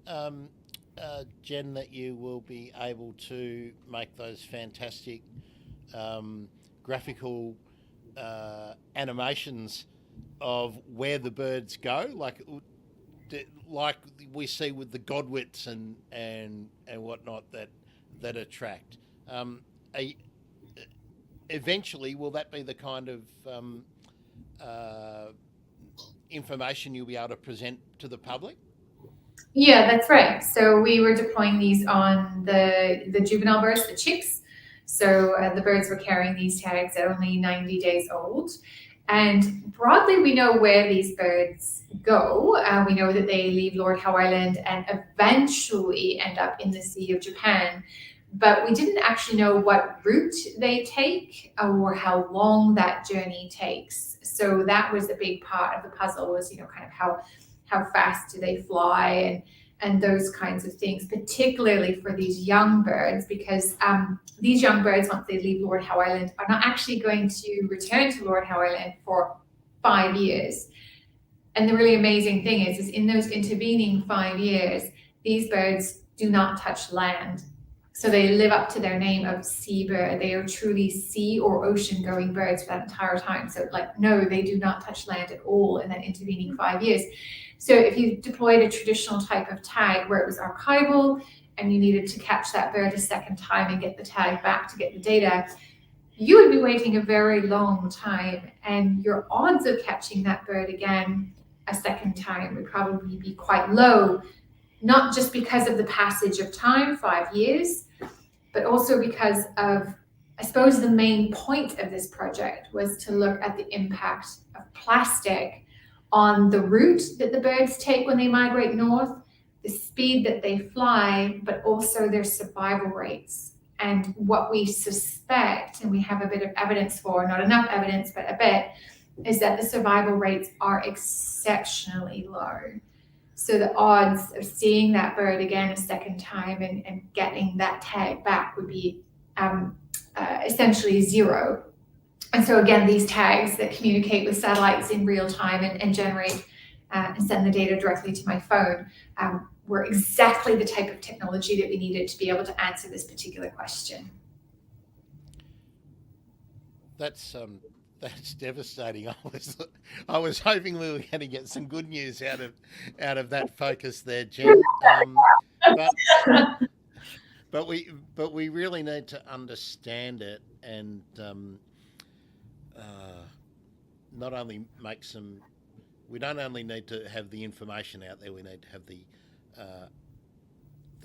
Speaker 1: Jen, that you will be able to make those fantastic graphical animations of where the birds go, like we see with the godwits and whatnot that attract. Eventually, will that be the kind of information you'll be able to present to the public?
Speaker 3: Yeah, that's right. So we were deploying these on the juvenile birds, the chicks. So the birds were carrying these tags at only 90 days old. And broadly, we know where these birds go. We know that they leave Lord Howe Island and eventually end up in the Sea of Japan. But we didn't actually know what route they take or how long that journey takes. So that was a big part of the puzzle, was, kind of how fast do they fly and those kinds of things, particularly for these young birds, because these young birds, once they leave Lord Howe Island, are not actually going to return to Lord Howe Island for 5 years. And the really amazing thing is in those intervening 5 years, these birds do not touch land. So they live up to their name of seabird. They are truly sea or ocean going birds for that entire time. So no, they do not touch land at all in that intervening 5 years. So if you deployed a traditional type of tag where it was archival and you needed to catch that bird a second time and get the tag back to get the data, you would be waiting a very long time, and your odds of catching that bird again a second time would probably be quite low, not just because of the passage of time, 5 years, but also because of, I suppose, the main point of this project was to look at the impact of plastic on the route that the birds take when they migrate north, the speed that they fly, but also their survival rates. And what we suspect, and we have a bit of evidence for, not enough evidence, but a bit, is that the survival rates are exceptionally low. So the odds of seeing that bird again a second time and getting that tag back would be essentially zero. And so again, these tags that communicate with satellites in real time and generate and send the data directly to my phone were exactly the type of technology that we needed to be able to answer this particular question.
Speaker 1: That's devastating. I was hoping we were going to get some good news out of that focus there, Jen. But we really need to understand it and not only make some. We don't only need to have the information out there. We need to have the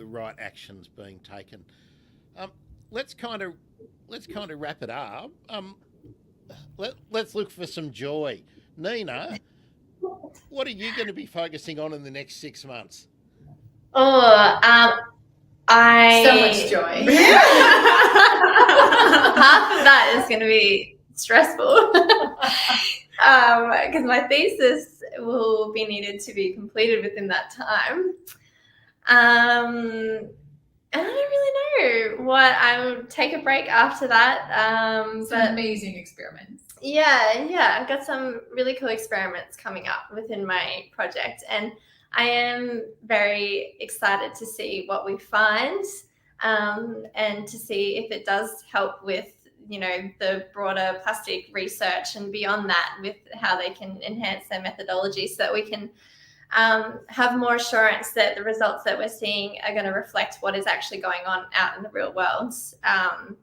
Speaker 1: right actions being taken. Let's kind of wrap it up. Let's look for some joy. Nina, what are you going to be focusing on in the next 6 months?
Speaker 2: So
Speaker 3: much joy.
Speaker 2: Half of that is going to be stressful because my thesis will be needed to be completed within that time. And I don't really know what I'll take a break after that.
Speaker 3: Some amazing experiments.
Speaker 2: Yeah, I've got some really cool experiments coming up within my project, and I am very excited to see what we find and to see if it does help with, the broader plastic research and beyond that, with how they can enhance their methodology so that we can have more assurance that the results that we're seeing are going to reflect what is actually going on out in the real world. I'm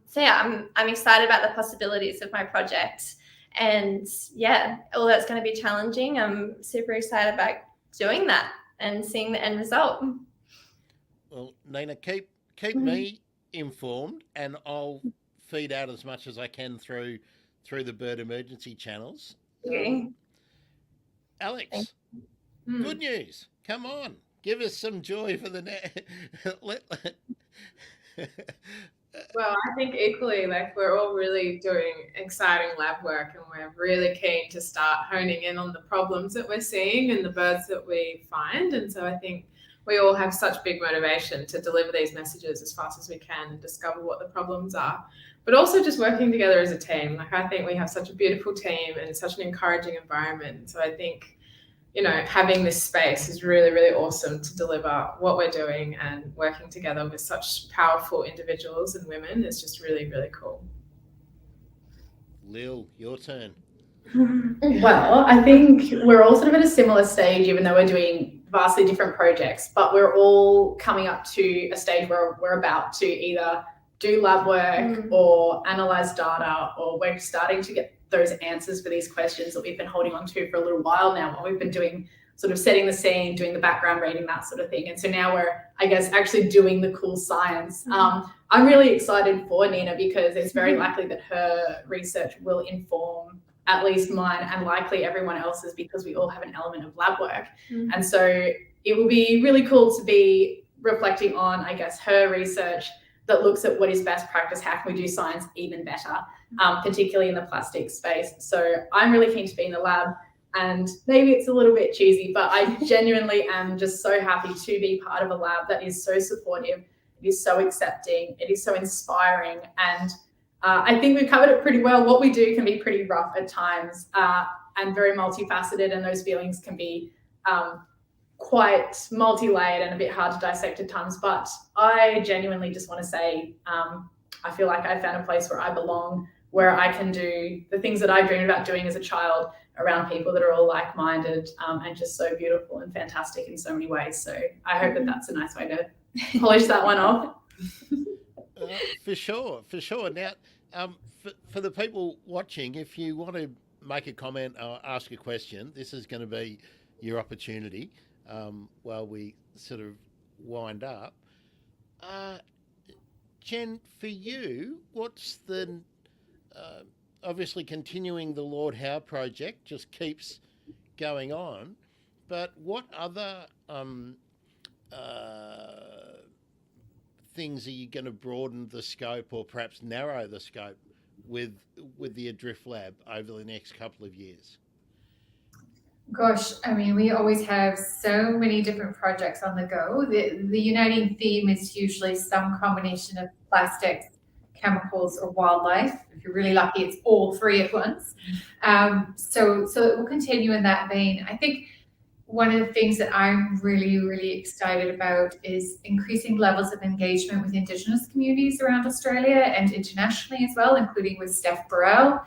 Speaker 2: excited about the possibilities of my project, and although it's going to be challenging, I'm super excited about doing that and seeing the end result.
Speaker 1: Well, Nina, keep me informed, and I'll feed out as much as I can through the bird emergency channels. Alex, good news. Come on, give us some joy for the
Speaker 5: Well, I think equally, we're all really doing exciting lab work, and we're really keen to start honing in on the problems that we're seeing and the birds that we find. And so I think we all have such big motivation to deliver these messages as fast as we can and discover what the problems are, but also just working together as a team. I think we have such a beautiful team and such an encouraging environment. So I think, having this space is really, really awesome to deliver what we're doing, and working together with such powerful individuals and women is just really, really cool.
Speaker 1: Lil, your turn.
Speaker 4: Well, I think we're all sort of at a similar stage, even though we're doing vastly different projects, but we're all coming up to a stage where we're about to either do lab work or analyze data, or we're starting to get those answers for these questions that we've been holding on to for a little while now, while we've been doing sort of setting the scene, doing the background reading, that sort of thing. And so now we're, I guess, actually doing the cool science. I'm really excited for Nina because it's very likely that her research will inform at least mine and likely everyone else's, because we all have an element of lab work. And so it will be really cool to be reflecting on, I guess, her research that looks at what is best practice, how can we do science even better, particularly in the plastics space. So I'm really keen to be in the lab, and maybe it's a little bit cheesy, but I genuinely am just so happy to be part of a lab that is so supportive, it is so accepting, it is so inspiring, and I think we've covered it pretty well. What we do can be pretty rough at times and very multifaceted, and those feelings can be quite multi-layered and a bit hard to dissect at times. But I genuinely just want to say I feel like I found a place where I belong, where I can do the things that I dreamed about doing as a child around people that are all like-minded and just so beautiful and fantastic in so many ways. So I hope that that's a nice way to polish that one off.
Speaker 1: For sure. Now, for the people watching, if you want to make a comment or ask a question, this is going to be your opportunity while we sort of wind up. Jen, for you, what's the obviously continuing the Lord Howe project just keeps going on, but what other things are you going to broaden the scope or perhaps narrow the scope with the Adrift Lab over the next couple of years?
Speaker 3: Gosh, I mean, we always have so many different projects on the go. The uniting theme is usually some combination of plastics, chemicals, or wildlife. If you're really lucky, it's all three at once. So it will continue in that vein. I think one of the things that I'm really, really excited about is increasing levels of engagement with Indigenous communities around Australia and internationally as well, including with Steph Burrell.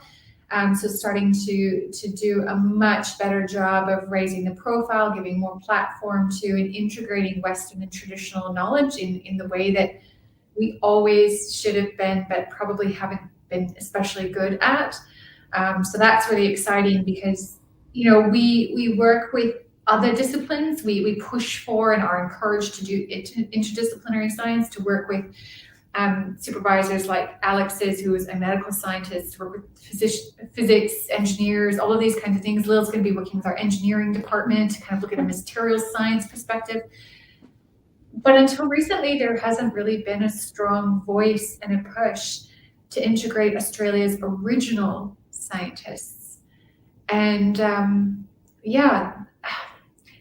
Speaker 3: So starting to do a much better job of raising the profile, giving more platform to, and integrating Western and traditional knowledge in the way that we always should have been, but probably haven't been especially good at. So that's really exciting because, you know, we work with other disciplines. We push for and are encouraged to do interdisciplinary science, to work with supervisors like Alex's, who is a medical scientist, to work with physics, engineers, all of these kinds of things. Lil's going to be working with our engineering department to kind of look at a materials science perspective. But until recently, there hasn't really been a strong voice and a push to integrate Australia's original scientists. And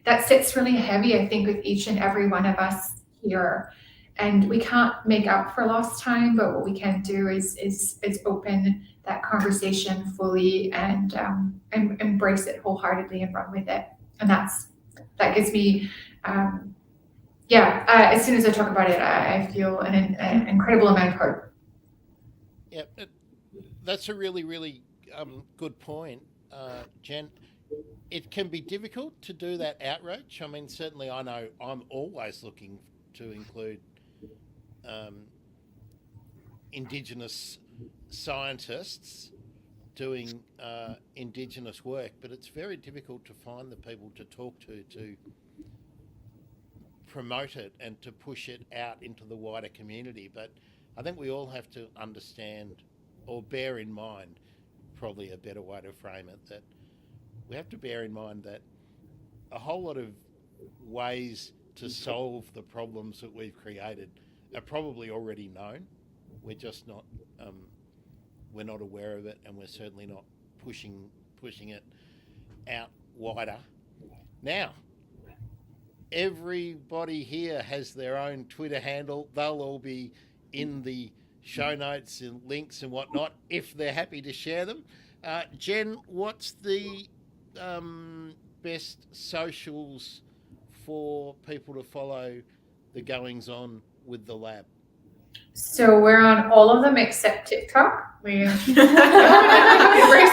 Speaker 3: that sits really heavy, I think, with each and every one of us here. And we can't make up for lost time, but what we can do is open that conversation fully and embrace it wholeheartedly and run with it. And that gives me, as soon as I talk about it, I feel an incredible amount of hope.
Speaker 1: Yeah, that's a really, really good point, Jen. It can be difficult to do that outreach. I mean, certainly I know I'm always looking to include Indigenous scientists doing Indigenous work, but it's very difficult to find the people to talk to promote it and to push it out into the wider community. But I think we all have to understand or bear in mind, probably a better way to frame it, that we have to bear in mind that a whole lot of ways to solve the problems that we've created are probably already known. We're just not, we're not aware of it, and we're certainly not pushing it out wider. Now, everybody here has their own Twitter handle. They'll all be in the show notes and links and whatnot if they're happy to share them. Jen, what's the best socials for people to follow the goings on with the lab?
Speaker 3: So we're on all of them except TikTok. We embrace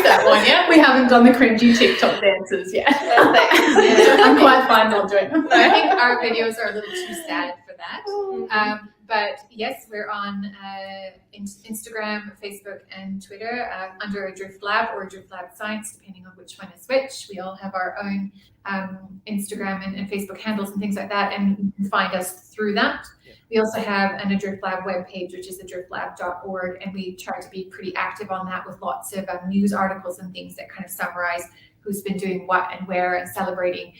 Speaker 3: that one, yeah.
Speaker 4: We haven't done the cringy TikTok dances yet. I'm quite fine not doing them.
Speaker 3: I think our videos are a little too sad for that. But yes, we're on Instagram, Facebook, and Twitter under Adrift Lab or Adrift Lab Science, depending on which one is which. We all have our own Instagram and Facebook handles and things like that, and you can find us through that.
Speaker 1: Yeah.
Speaker 3: We also have an Adrift Lab webpage, which is adriftlab.org, and we try to be pretty active on that with lots of news articles and things that kind of summarize who's been doing what and where, and celebrating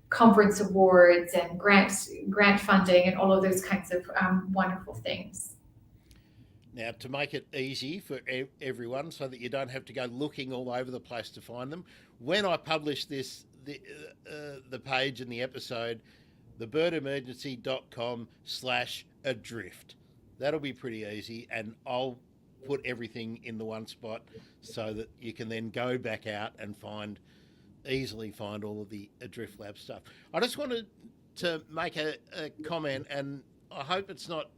Speaker 3: conference awards and grant funding and all of those kinds of wonderful things.
Speaker 1: Now, to make it easy for everyone so that you don't have to go looking all over the place to find them, when I publish this, the page and the episode, thebirdemergency.com/adrift. That'll be pretty easy, and I'll put everything in the one spot so that you can then go back out and easily find all of the Adrift Lab stuff. I just wanted to make a comment, and I hope it's not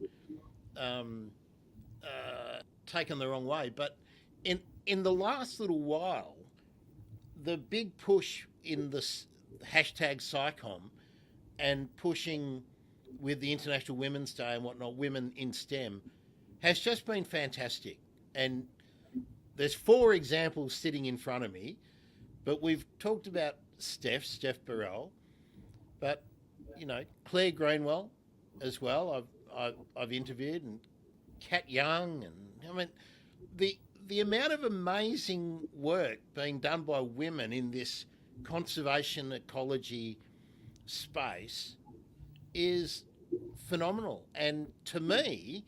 Speaker 1: taken the wrong way, but in the last little while, the big push in the hashtag SciComm and pushing with the International Women's Day and whatnot, women in STEM, has just been fantastic. And there's 4 examples sitting in front of me, but we've talked about Steph Burrell, but Claire Greenwell as well. I've interviewed, and Kat Young, and I mean the amount of amazing work being done by women in this conservation ecology space is phenomenal. And to me,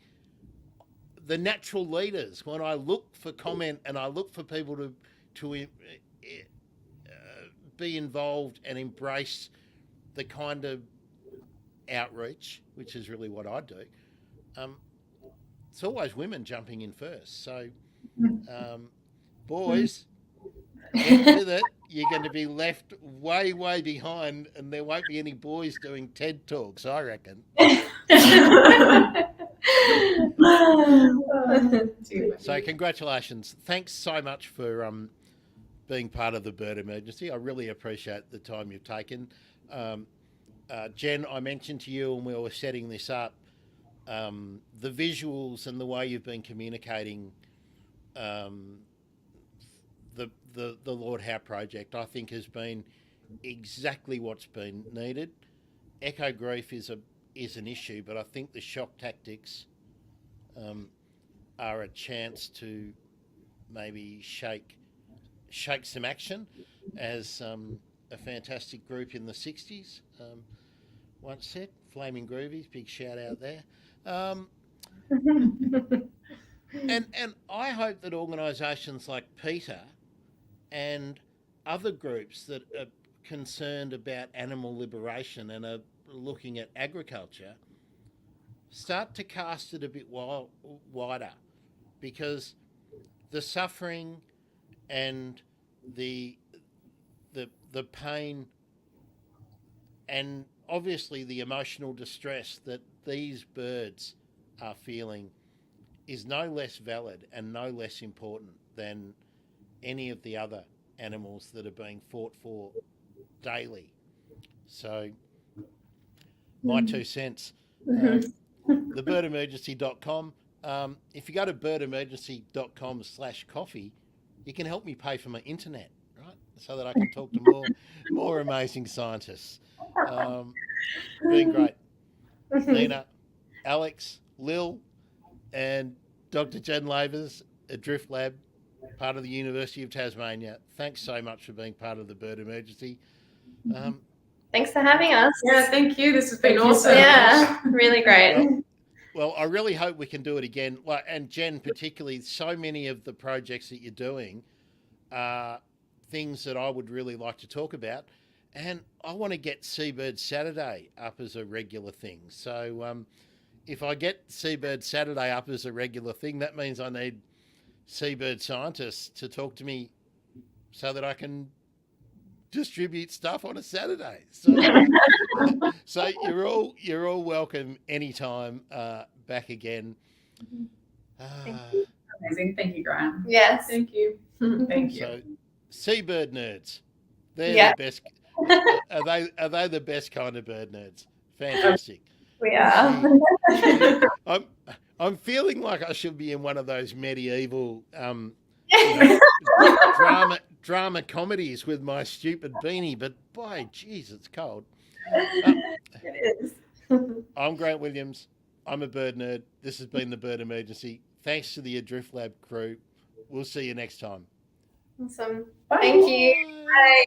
Speaker 1: the natural leaders, when I look for comment and I look for people to be involved and embrace the kind of outreach, which is really what I do, it's always women jumping in first. So, boys, get with it. You're going to be left way, way behind, and there won't be any boys doing TED Talks, I reckon. So congratulations. Thanks so much for being part of the Bird Emergency. I really appreciate the time you've taken. Jen, I mentioned to you when we were setting this up, the visuals and the way you've been communicating the Lord Howe project, I think, has been exactly what's been needed. Echo grief is an issue, but I think the shock tactics are a chance to maybe shake some action, as a fantastic group in the 60s once said. Flaming Groovies, big shout out there. And I hope that organisations like Peter and other groups that are concerned about animal liberation and are looking at agriculture start to cast it a bit wider, because the suffering and the pain and obviously the emotional distress that these birds are feeling is no less valid and no less important than any of the other animals that are being fought for daily. So, my 2 cents. Thebirdemergency.com. If you go to birdemergency.com/coffee, you can help me pay for my internet, right? So that I can talk to more amazing scientists. Been great. Nina, Alex, Lil, and Dr. Jen Lavers, Adrift Lab, part of the University of Tasmania. Thanks so much for being part of the Bird Emergency.
Speaker 2: Thanks for having us.
Speaker 5: Yeah, thank you. This has been awesome.
Speaker 2: Yeah, really great.
Speaker 1: Well, I really hope we can do it again. And Jen, particularly, so many of the projects that you're doing are things that I would really like to talk about. And I want to get Seabird Saturday up as a regular thing. So if I get Seabird Saturday up as a regular thing, that means I need seabird scientists to talk to me so that I can distribute stuff on a Saturday. So, so you're all welcome anytime back again.
Speaker 4: amazing. Thank you, Graham.
Speaker 2: Yes.
Speaker 4: Thank you. Thank you.
Speaker 1: So, seabird nerds. They're
Speaker 2: Yeah.
Speaker 1: the best. Are they the best kind of bird nerds? Fantastic.
Speaker 2: We are.
Speaker 1: I'm feeling like I should be in one of those medieval drama comedies with my stupid beanie, but by jeez, it's cold.
Speaker 2: It is.
Speaker 1: I'm Grant Williams. I'm a bird nerd. This has been the Bird Emergency. Thanks to the Adrift Lab crew. We'll see you next time.
Speaker 2: Awesome.
Speaker 4: Bye.
Speaker 2: Thank you.
Speaker 1: Bye.
Speaker 2: Bye.